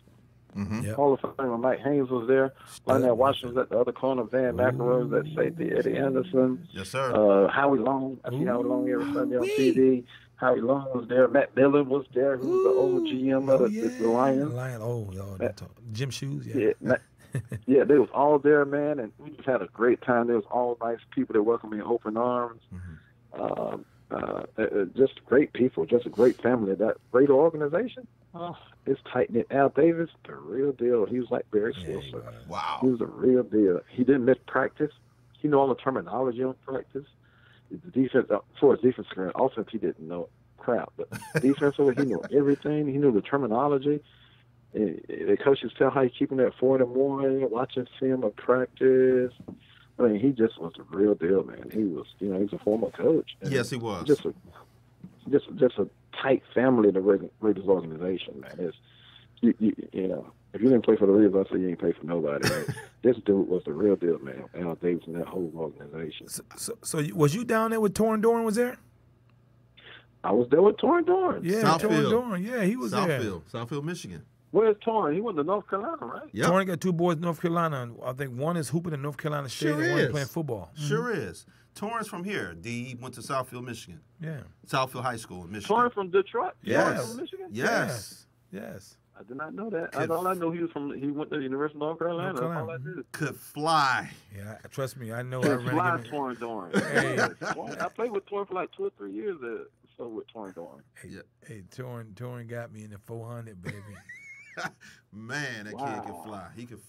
Hall of Famer Mike Haynes was there. Lionel Washington was at the other corner. Van McElroy was at safety. Eddie Anderson. Yes, sir. Howie Long. I see Howie Long every Sunday on TV. Howie Long was there. Matt Dillon was there, who was the old GM of the Lions. Jim Shoes, yeah, they was all there, man, and we just had a great time. There was all nice people that welcomed me in open arms. Just great people, just a great family. That great organization, it's tight-knit. Al Davis, the real deal. He was like Barry Switzer. Wow. He was the real deal. He didn't miss practice. He knew all the terminology on practice. The defense, for his defense career, offense, he didn't know crap. But defensively, he knew everything. He knew the terminology. The coaches tell how he keeping that 4 in the morning, watching film of practice. I mean, he just was the real deal, man. He was, he's a former coach. Yes, he was. Just a tight family in the Raiders organization, man. It's, if you didn't play for the Raiders, I say you ain't play for nobody. Right? This dude was the real deal, man. Al Davis and that whole organization. So was you down there with Torrin Doran was there? I was there with Torrin Doran. Yeah, Torrin Doran. Yeah, he was there. Southfield, Michigan. Where's Torrin? He went to North Carolina, right? Yep. Torrin got 2 boys in North Carolina. I think one is hooping in North Carolina State and one is playing football. Sure is. Torrin's from here. He went to Southfield, Michigan. Yeah. Southfield High School in Michigan. Torrin from Detroit? Yes. From Michigan? Yes. I did not know that. All I know he went to the University of North Carolina. That's all I did. Could fly. Yeah, trust me, I know. Could fly Torrin Doran. Hey. I played with Torrin for like 2 or 3 years with Torrin Doran. Hey, Torrin got me in the 400, baby. Man, that kid can fly. He could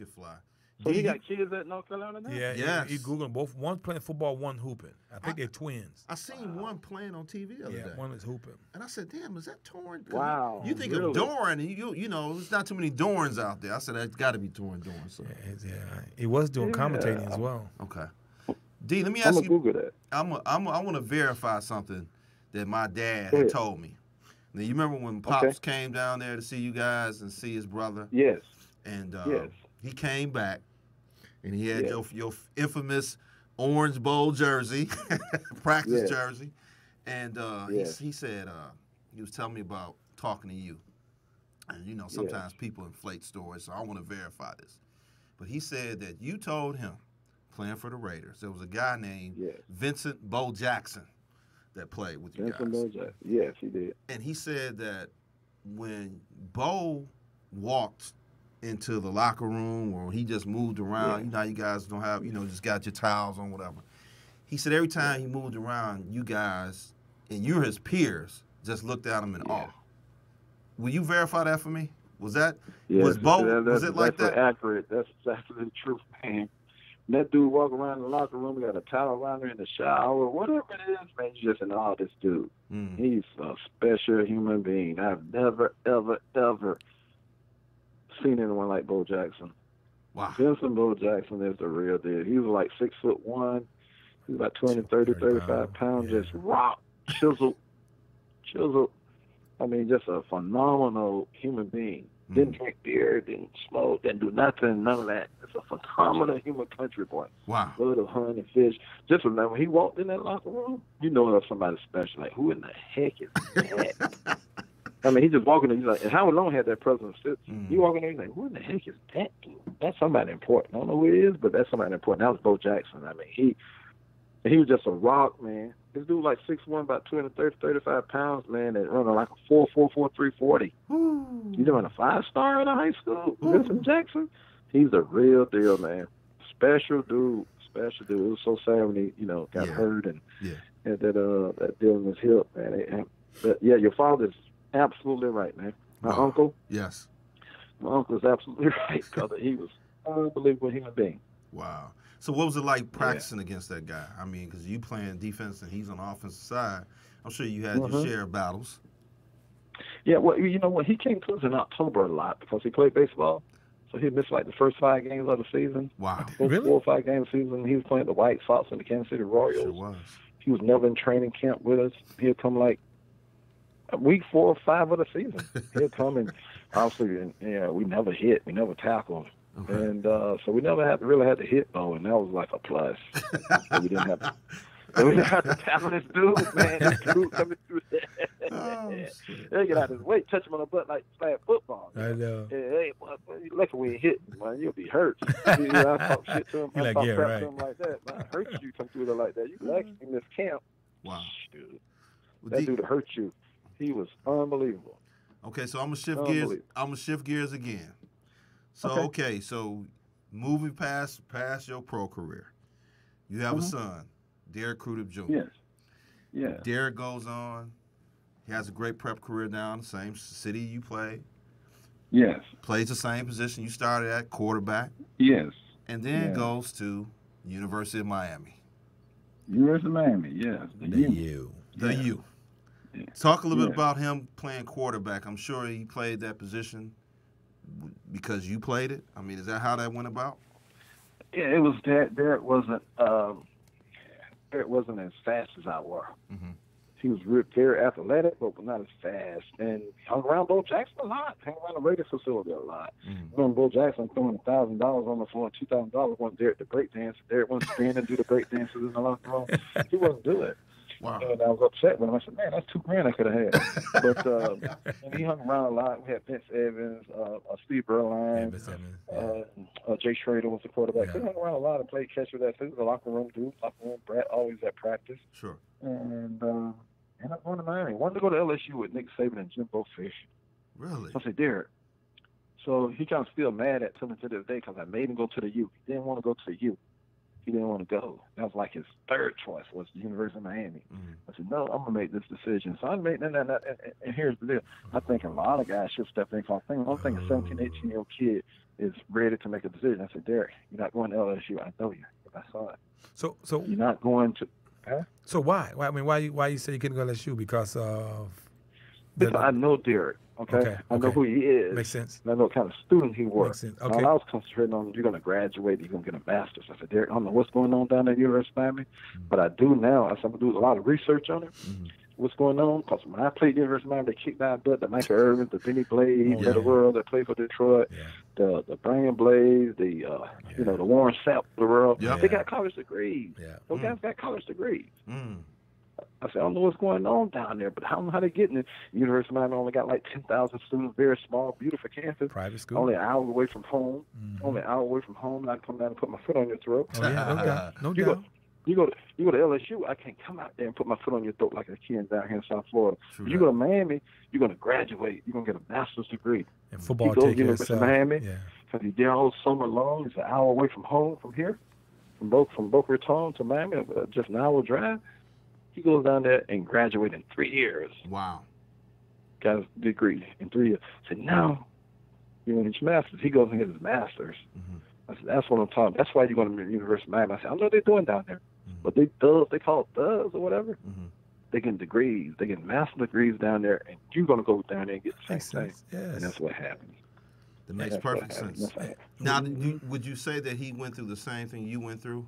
fly. So he got kids at North Carolina now? Yeah, yes. He Googling both. One playing football, one hooping. I think they're twins. I seen one playing on TV the other day. One is hooping. And I said, damn, is that Torrin? Wow. You think of Doran, and there's not too many Dorans out there. I said, that's got to be Torrin Doran. So. Yeah, he was doing commentating as well. Okay. D, let me ask you. Google that. I want to verify something that my dad had told me. Now, you remember when Pops came down there to see you guys and see his brother? Yes. And he came back, and he had your infamous Orange Bowl jersey, practice jersey. And he said, he was telling me about talking to you. And, sometimes people inflate stories, so I want to verify this. But he said that you told him, playing for the Raiders, there was a guy named Vincent Bo Jackson that played with you guys. Yes, he did. And he said that when Bo walked into the locker room or he just moved around, you guys don't have, just got your towels on, whatever. He said every time he moved around, you guys and you, his peers, just looked at him in awe. Will you verify that for me? Was that was Bo? Was it like that? That's accurate. That's exactly the truth, man. And that dude walk around the locker room, got a towel around her in the shower, whatever it is, man. You just in awe of this dude. He's a special human being. I've never, ever, ever seen anyone like Bo Jackson. Wow. Vincent Bo Jackson is the real deal. He was like 6'1". He was about 35 pounds, just rock, chiseled. I mean, just a phenomenal human being. Didn't drink beer, didn't smoke, didn't do nothing, none of that. It's a phenomenal human country boy. Wow. Blood of honey and fish. Just remember, when he walked in that locker room, you know there's somebody special. Like, who in the heck is that? I mean, he just walking in, he's like, and Howard Long had that presence. He walking in, he's like, who in the heck is that dude? That's somebody important. I don't know who he is, but that's somebody important. That was Bo Jackson. I mean, he was just a rock, man. This dude like 6'1", about 230, 35 pounds, man, and running like a 4.44, 340. You doing a 5-star in high school? Vincent Jackson? He's the real deal, man. Special dude. It was so sad when he, got hurt and that deal in his hip, man. But yeah, your father's absolutely right, man. My uncle. Yes. My uncle's absolutely right, brother. He was an unbelievable human being. Wow. So what was it like practicing against that guy? I mean, because you playing defense and he's on the offensive side. I'm sure you had your share of battles. Yeah, well, you know what? He came to us in October a lot because he played baseball. So he missed like the first 5 games of the season. Wow. Really? 4 or 5 games of the season. He was playing the White Sox and the Kansas City Royals. Sure was. He was never in training camp with us. He'd come like week 4 or 5 of the season. He'd come and obviously, we never hit. We never tackled. Okay. And so we never really had to hit Bo, and that was like a plus. So we didn't have to. We didn't have to tackle this dude, man. This dude coming through there. They get out of his way, touch him on the butt like flag football. I know. Hey, you lucky we ain't hitting, man. You'll be hurt. I talk shit to him. I talk crap to him like that. Man, I hurt you come through there like that. You lucky in this camp. Wow. Dude. That dude hurt you. He was unbelievable. Okay, so I'm gonna shift gears. I'm gonna shift gears again. So so moving past your pro career, you have a son, Derek Crudup Jr. Yes. Yeah. Derek goes on. He has a great prep career down the same city you play. Yes. Plays the same position you started at, quarterback. Yes. And then goes to University of Miami. University of Miami, yes. The U. Yeah. Talk a little bit about him playing quarterback. I'm sure he played that position because you played it. I mean, is that how that went about? Yeah, it was that. Derek wasn't as fast as I were. Mm-hmm. He was very athletic, but not as fast. And hung around Bo Jackson a lot. Hung around the Raiders facility a lot. Mm-hmm. Remember Bo Jackson throwing $1,000 on the floor and $2,000 wanted Derek to break dance. Derek wasn't standing and do the break dances in the locker room. He wasn't doing it. Wow. And I was upset with him. I said, man, that's $2,000 I could have had. But and he hung around a lot. We had Vince Evans, Steve Berline, Jay Schrader was the quarterback. He hung around a lot and played catch with that. So he was a locker room dude. Locker room brat, always at practice. Sure. And ended up going to Miami. Wanted to go to LSU with Nick Saban and Jimbo Fisher. Really? So I said, Derek. So he kind of still mad at me to this day because I made him go to the U. He didn't want to go to the U. He didn't want to go. That was like his third choice was the University of Miami. Mm-hmm. I said, no, I'm going to make this decision. So I made and here's the deal. I think a lot of guys should step in because I think a 17, 18-year-old kid is ready to make a decision. I said, Derek, you're not going to LSU. I know you. I saw it. So you're not going to. Huh? So why? I mean, why you say you couldn't go to LSU because of? Because I know Derek. Okay. I know who he is. Makes sense. And I know what kind of student he was. Makes sense. Okay. All I was concentrating on, you're going to graduate, you're going to get a master's. I said, Derek, I don't know what's going on down at University of Miami, but I do now. I said, I'm going to do a lot of research on it. Mm-hmm. What's going on? Because when I played University of Miami, they kicked my butt. The Michael Irvin, the Benny Blades of the world that played for Detroit, the Brian Blades, the Warren Sapp of the world. Yeah. They got college degrees. Yeah. Those guys got college degrees. Mm. I said, I don't know what's going on down there, but I don't know how they're getting it. University of Miami only got like 10,000 students, very small, beautiful campus. Private school. Only an hour away from home. Mm-hmm. Only an hour away from home, and I come down and put my foot on your throat. Oh, yeah, no doubt. You go to LSU, I can't come out there and put my foot on your throat like a kid down here in South Florida. True. You go to Miami, you're going to graduate. You're going to get a master's degree. And football you go to University of Miami, because you're there all summer long. It's an hour away from home from here, from Boca Raton to Miami, just an hour drive. He goes down there and graduates in 3 years. Wow. Got his degree in 3 years. I said, now, you're in his master's. He goes and gets his master's. Mm-hmm. I said, that's what I'm talking about. That's why you're going to the University of Miami. I said, I know what they're doing down there. Mm-hmm. But they call it thugs or whatever. Mm-hmm. They get degrees. They get master's degrees down there, and you're going to go down there and get the same thing. Yes. And that's what happens. That makes perfect sense. Now, would you say that he went through the same thing you went through?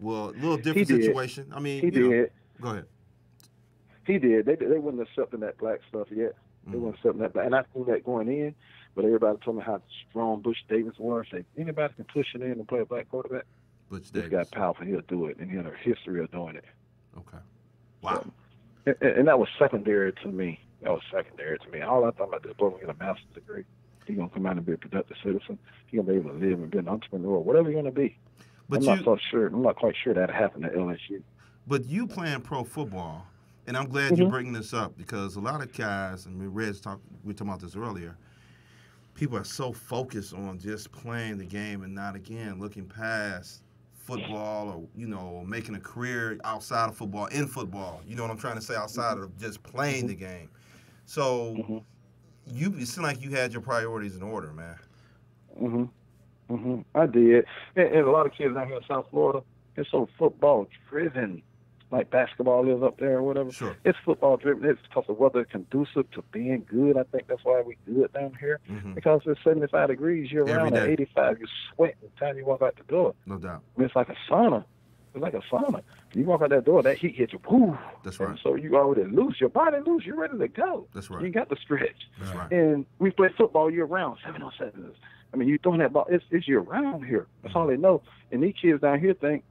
Well, a little different situation. I mean, he did. Go ahead. He did. They wasn't accepting that black stuff yet. They weren't accepting that black. And I knew that going in, but everybody told me how strong Butch Davis was. Say, anybody can push it in and play a black quarterback. Butch This Davis. guy powerful. He'll do it. And he had a history of doing it. Okay. Wow. So, and that was secondary to me. All I thought about this boy will get a master's degree. He's going to come out and be a productive citizen. He's going to be able to live and be an entrepreneur, whatever you're going to be. But I'm not quite sure that'll happen at LSU. But you playing pro football, and I'm glad you're bringing this up because a lot of guys, and we were talking about this earlier, people are so focused on just playing the game and not, again, looking past football or, making a career outside of football, in football. You know what I'm trying to say? Outside of just playing the game. So it seemed like you had your priorities in order, man. I did. And a lot of kids out here in South Florida, they're so football driven, like basketball is up there or whatever. Sure. It's football driven. It's because the weather conducive to being good. I think that's why we do it down here. Because it's 75 degrees year round at 85. You're sweating the time you walk out the door. No doubt. I mean, it's like a sauna. You walk out that door, that heat hits you. Whoo. That's right. And so you already loose. Your body loose. You're ready to go. That's right. You got to stretch. That's right. And we play football year round, 7-on-7s. I mean, you throwing that ball, it's year round here. That's all they know. And these kids down here think,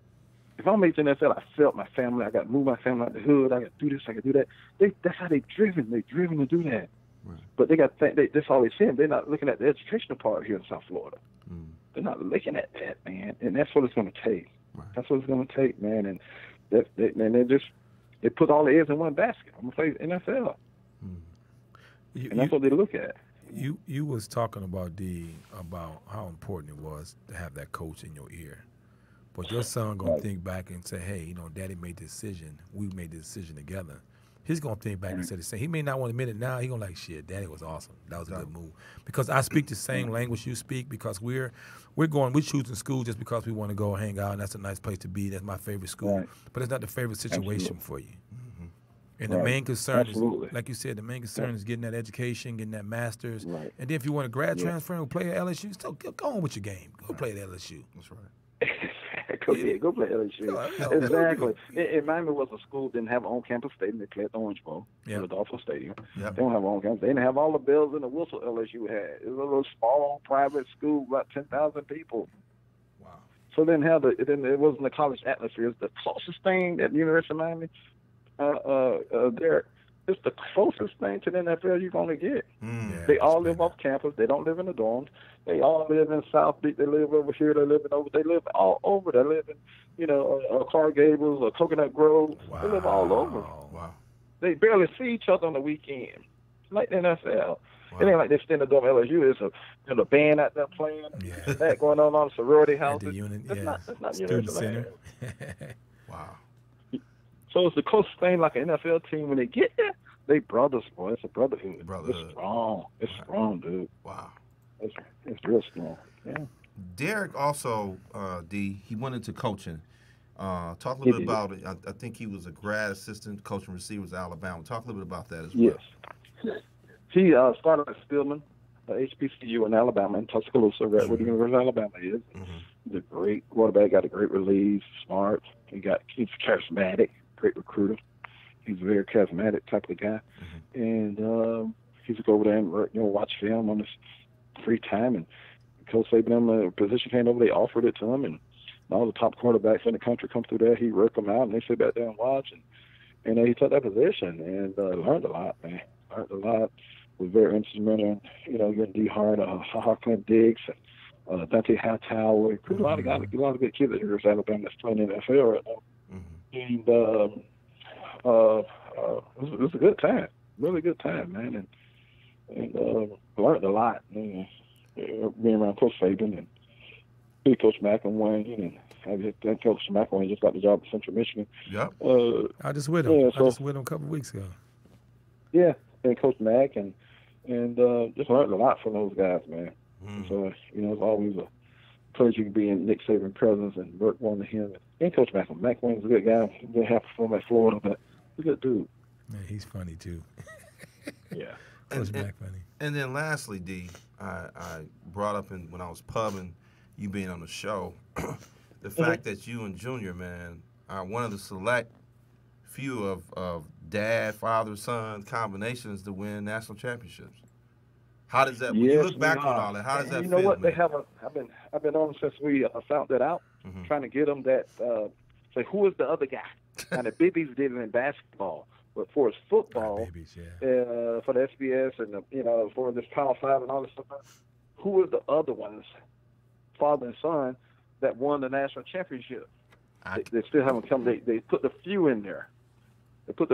if I'm making the NFL, I felt my family. I got to move my family out the hood. I got to do this. I got to do that. That's how they're driven. They're driven to do that. Right. But they got to think, that's all they're seeing. They're not looking at the educational part here in South Florida. They're not looking at that, man. And that's what it's going to take. Right. That's what it's going to take, man. And they put all the eggs in one basket. I'm going to play NFL. And that's what they look at. You was talking about about how important it was to have that coach in your ear, but your son gonna think back and say, "Hey, Daddy made the decision. We made the decision together." He's gonna think back and say the same. He may not want to admit it now. He gonna like, "Shit, Daddy was awesome. That was a good move." Because I speak the same language you speak. Because we're choosing school just because we want to go hang out, and that's a nice place to be. That's my favorite school, but it's not the favorite situation for you. And the main concern is, like you said, is getting that education, getting that master's. Right. And then if you want to grad transfer and play at LSU, still go on with your game. Go play at LSU. That's right. Go play at LSU. Exactly. And Miami was a school that didn't have an on-campus stadium. They played at the Orange Bowl, the Dolphin Stadium. Yep. They don't have an on-campus. They didn't have all the bells and the whistle LSU had. It was a little small private school, about 10,000 people. Wow. So they didn't have it wasn't the college atmosphere. It's the closest thing at the University of Miami. It's the closest thing to the NFL you're going to get. They all live off campus. They don't live in the dorms. They all live in South Beach. They live over here. They live all over. They live in, Clark Gables or Coconut Grove. Wow. They live all over. Wow. They barely see each other on the weekend. Like the NFL. Wow. It ain't like they stay in the dorm LSU. It's a band out there playing. Yeah. That going on the sorority house. That's not Student center. Wow. So it's the closest thing like an NFL team. When they get there, they brothers, boy. It's a brotherhood. It's strong. It's strong, dude. Wow. It's real strong. Yeah. Derek also, he went into coaching. Talk a little bit about it. I think he was a grad assistant coaching receivers at Alabama. Talk a little bit about that as well. Yes. He started at Stillman, HBCU in Alabama, in Tuscaloosa, right where the University of Alabama is. He's a great quarterback, got a great release, smart. He's charismatic. Great recruiter. He's a very charismatic type of guy. And he would go over there and watch film on his free time. And Coach Saban, the position came over, they offered it to him. And all the top quarterbacks in the country come through there. He worked them out, and they sit back there and watch. And he took that position and learned a lot, man. Learned a lot. Was very instrumental in, getting D. Hart, Clint Diggs, and Dante Hightower. A lot of good kids at University of Alabama that's playing in the NFL right now. And it was a good time, really good time, man. And learned a lot. Being around Coach Saban and Coach McElwain and Coach McElwain just got the job at Central Michigan. Yep. I just with him. Yeah, I just with him a couple of weeks ago. Yeah, and Coach Mack and just learned a lot from those guys, man. So it's always a pleasure to be in Nick Saban's presence and work under him. And Coach McElwain. McElwain's a good guy. He didn't have to perform at Florida, but he's a good dude. Man, he's funny too. Yeah. Coach Mack funny. And then lastly, D, I brought up when I was pubbing, you being on the show, the fact that you and Junior, man, are one of the select few of dad, father, son combinations to win national championships. How does that? When you look back on all that, how does that feel? You know what? Man? They haven't. I've been on since we found that out, trying to get them that. Say who is the other guy? Now the Bibbies did it in basketball, but for his football, for the SBS and for this Power 5 and all this stuff, who are the other ones, father and son, that won the national championship? They still haven't come. They put the few in there. But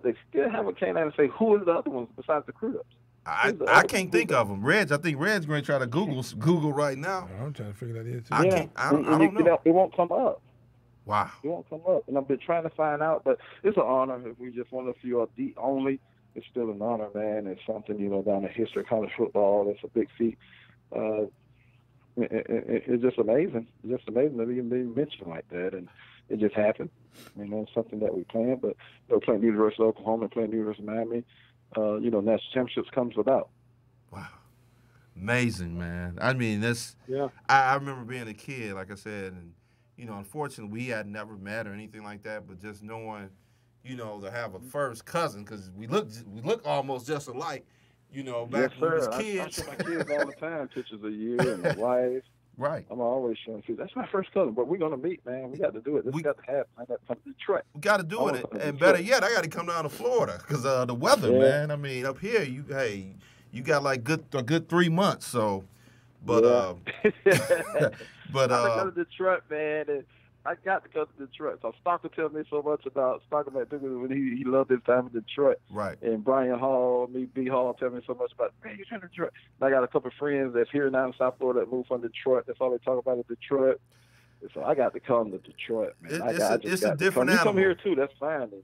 they still haven't came out and say who is the other ones besides the Crudups. I can't think of them. I think Red's going to try to Google right now. I'm trying to figure that out too. I don't know. It won't come up. Wow. It won't come up. And I've been trying to find out, but it's an honor. If we just one of the few are the only, it's still an honor, man. It's something, down the history of college football. It's a big feat. It's just amazing. It's just amazing to even be mentioned like that. And it just happened. It's something that we planned, but playing the University of Oklahoma and playing the University of Miami, national championships comes about. Wow. Amazing, man. I mean, yeah. I remember being a kid, like I said, and, unfortunately, we had never met or anything like that, but just knowing, to have a first cousin, because we look almost just alike, back when we was kids. I show my kids all the time pictures of you and my wife. Right. I'm always showing you. That's my first cousin, but we're going to meet, man. We got to do it. We got to have. I got to come to Detroit. We got to do it. And better yet, I got to come down to Florida because the weather, man. I mean, up here, you got like a good 3 months. So, but but I got to go to Detroit, man. And I got to go to Detroit. So Stalker tells me so much about Stalker when he loved his time in Detroit. Right. And Brian Hall, B. Hall, tell me so much about, man, you're in Detroit. And I got a couple of friends that's here now in South Florida that moved from Detroit. That's all they talk about is Detroit. So I got to come to Detroit, man. It's a different animal. You come here too, that's fine. And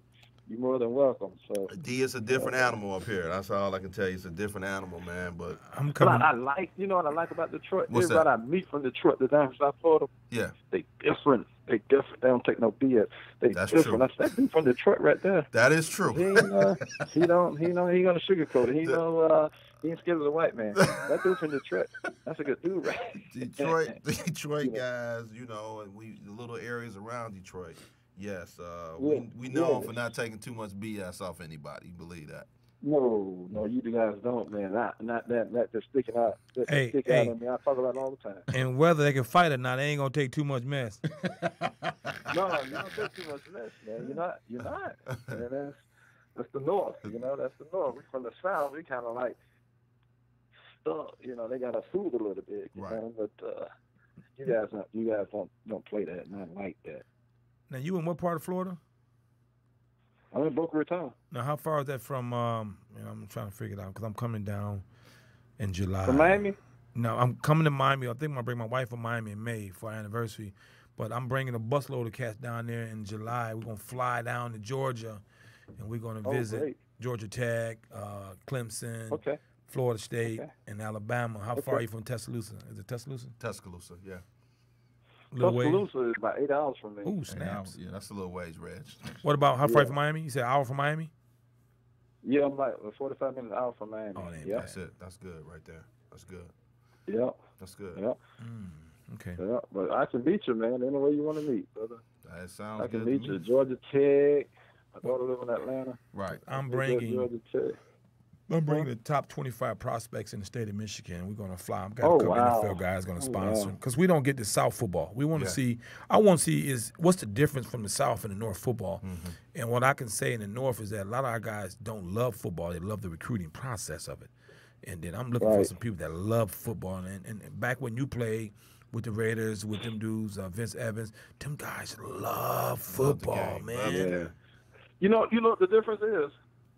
you're more than welcome. So D, it's a different animal up here. That's all I can tell you. It's a different animal, man. But I'm coming. I like, what I like about Detroit? What's Everybody that? I meet from Detroit, they're down in South Florida. Yeah. They different. They don't take no BS. That's different. true. That's that dude from Detroit right there. That is true. He gonna sugarcoat it. He ain't scared of the white man. That dude from Detroit. That's a good dude, right? Detroit guys, and the little areas around Detroit. Yes, we know him for not taking too much BS off anybody. You believe that? No, you guys don't, man. Not that just sticking out. Just stick out on me. I talk about it all the time. And whether they can fight or not, they ain't gonna take too much mess. No, you don't take too much mess, man. You're not. And that's the North. That's the North. We from the South. We kind of like stuck. They got us fooled a little bit. Right. But you guys don't play that. Not like that. Now you in what part of Florida? I'm in Boca Raton. Now, how far is that from? I'm trying to figure it out because I'm coming down in July. From Miami? No, I'm coming to Miami. I think I'm gonna bring my wife from Miami in May for our anniversary. But I'm bringing a busload of cats down there in July. We're gonna fly down to Georgia, and we're gonna visit Georgia Tech, Clemson, Florida State, and Alabama. How far are you from Tuscaloosa? Is it Tuscaloosa? Tuscaloosa, yeah. Tuscaloosa is about 8 hours from me. Ooh, snaps. Yeah, that's a little ways, Reg. What about how far from Miami? You said an hour from Miami? Yeah, I'm like 45 minutes out from Miami. Oh, That's it. That's good right there. That's good. Yeah. That's good. Yeah. Okay. Yeah, but I can meet you, man. Any way you want to meet, brother. That sounds good. I can meet you. Georgia Tech. My daughter lives in Atlanta. Right. I'm bringing Georgia Tech. the top 25 prospects in the state of Michigan. We're going to fly. I've got a couple NFL guys going to sponsor them because we don't get the South football. We want to see – I want to see is what's the difference from the South and the North football. And what I can say in the North is that a lot of our guys don't love football. They love the recruiting process of it. And then I'm looking for some people that love football. And back when you played with the Raiders, with them dudes, Vince Evans, them guys love football, man. You know what the difference is?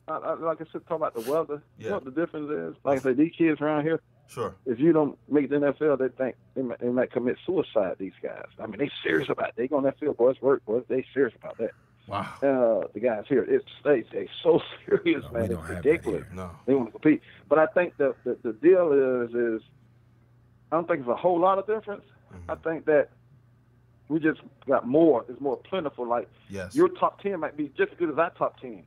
Like I said, talking about the weather. You know what the difference is? Like I said, these kids around here, Sure. If you don't make the NFL, they think they might commit suicide. These guys. I mean, they serious about it. They go on that field, boys. Work, boys. They serious about that. Wow. The guys here, they so serious, No, man. we don't It's have that ridiculous. here. No. They want to compete. But I think the deal is I don't think it's a whole lot of difference. Mm-hmm. I think that we just got more. It's more plentiful. Like Yes. your top 10 might be just as good as our top 10.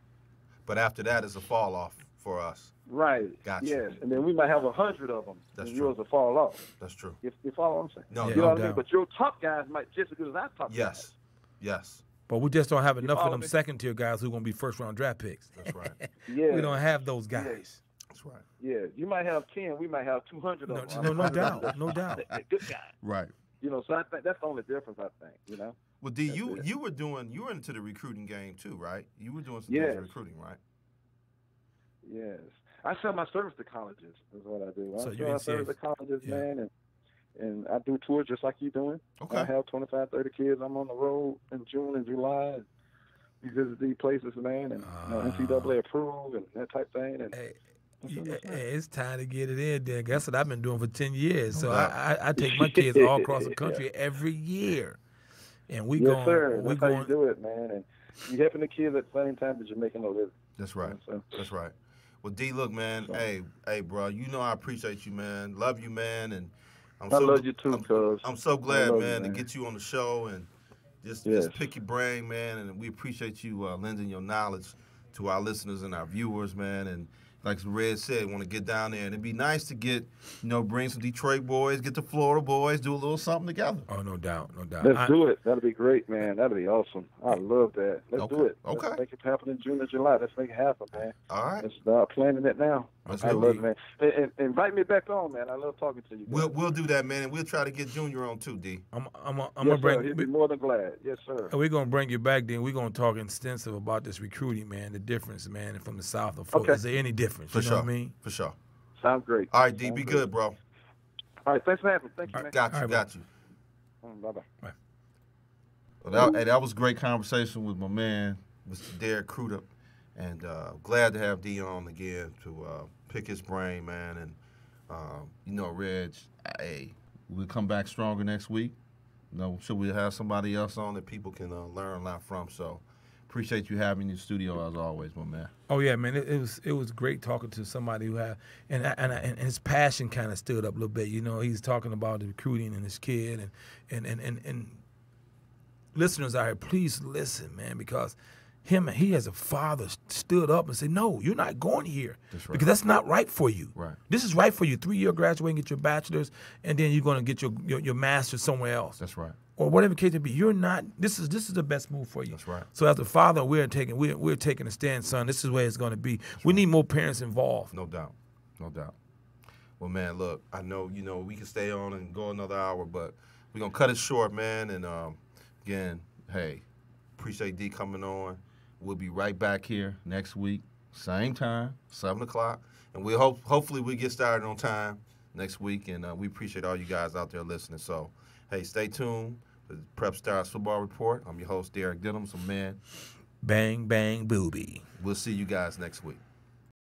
But after that is a fall off for us. Right. Gotcha. Yes. And then we might have 100 of them. That's and true. yours will fall off. That's true. You follow what I'm saying? No, Yeah, You know no what I mean? doubt. But your top guys might just as good as our top guys. Yes. Yes. But we just don't have enough of follow them me? second-tier guys who are going to be first-round draft picks. That's right. Yeah. We don't have those guys. That's right. Yeah. You might have 10. We might have 200 of them. No doubt. No doubt. Good guys. Right. You know, so I think that's the only difference, I think, you know? Well, D, That's it. you were into the recruiting game too, right? You were doing some Yes. things in recruiting, right? Yes. I sell my service to colleges is what I do. So I you sell my service to colleges, yeah. man, and I do tours just like you doing. Okay. I have 25, 30 kids. I'm on the road in June and July. We visit these places, man, and NCAA approved and that type thing. And Hey, it's time to get it in there. That's what I've been doing for 10 years. So Yeah. I take my kids all across the country every year. And we yes, going, sir. we That's how you going, do it, man. And you're helping the kids at the same time that you're making a living. That's right. So, That's right. Well, D, look, man. So- Hey, bro. You know I appreciate you, man. Love you, man. And I'm I love you too, cuz. I'm so glad, love man, you, to get you on the show and just Yes. pick your brain, man. And we appreciate you lending your knowledge to our listeners and our viewers, man. And like Red said, want to get down there. And it'd be nice to get, bring some Detroit boys, get the Florida boys, do a little something together. oh, no doubt. Let's do it. That'll be great, man. That'll be awesome. I love that. Let's Okay. do it. Okay. Let's make it happen in June or July. Let's make it happen, man. All right. Let's start planning it now. Let's I do love it. it, man. And invite me back on, man. I love talking to you. We'll do that, man. And we'll try to get Junior on too, D. I'm yes, gonna sir. bring. He'd be more than glad. Yes, sir. We're gonna bring you back. Then we're gonna talk extensive about this recruiting, man. The difference, man, from the South to Florida. Okay. Is there any difference? For you know sure. what I mean? For sure. Sounds great. All right, D. Sounds Be great. good, bro. All right. Thanks for having me. Thank you, man. Got you. All right, Got you. Bye-bye. Well, that was a great conversation with my man, Mr. Derek Crudup, and glad to have D on again to pick his brain, man. And Reg, hey, we'll come back stronger next week. Should we have somebody else on that people can learn a lot from? So appreciate you having me in the studio as always, my man. Oh yeah, man. It was great talking to somebody who had and his passion kind of stood up a little bit. He's talking about the recruiting and his kid and listeners out here, please listen, man, because he as a father stood up and said, no, you're not going here. That's right. Because that's not right for you. Right. This is right for you. 3-year graduate and get your bachelor's, and then you're going to get your master's somewhere else. That's right. Or whatever the case may be. You're not. This is the best move for you. That's right. So as a father, we're taking a stand, son. This is where it's going to be. We need more parents involved. No doubt. No doubt. Well, man, look, I know, we can stay on and go another hour, but we're going to cut it short, man. And, again, hey, appreciate D coming on. We'll be right back here next week, same time, 7 o'clock. And hopefully we get started on time next week. And we appreciate all you guys out there listening. So, hey, stay tuned. The Prep Stars Football Report. I'm your host, Derek Denham. So, man, Bang, bang, booby. we'll see you guys next week.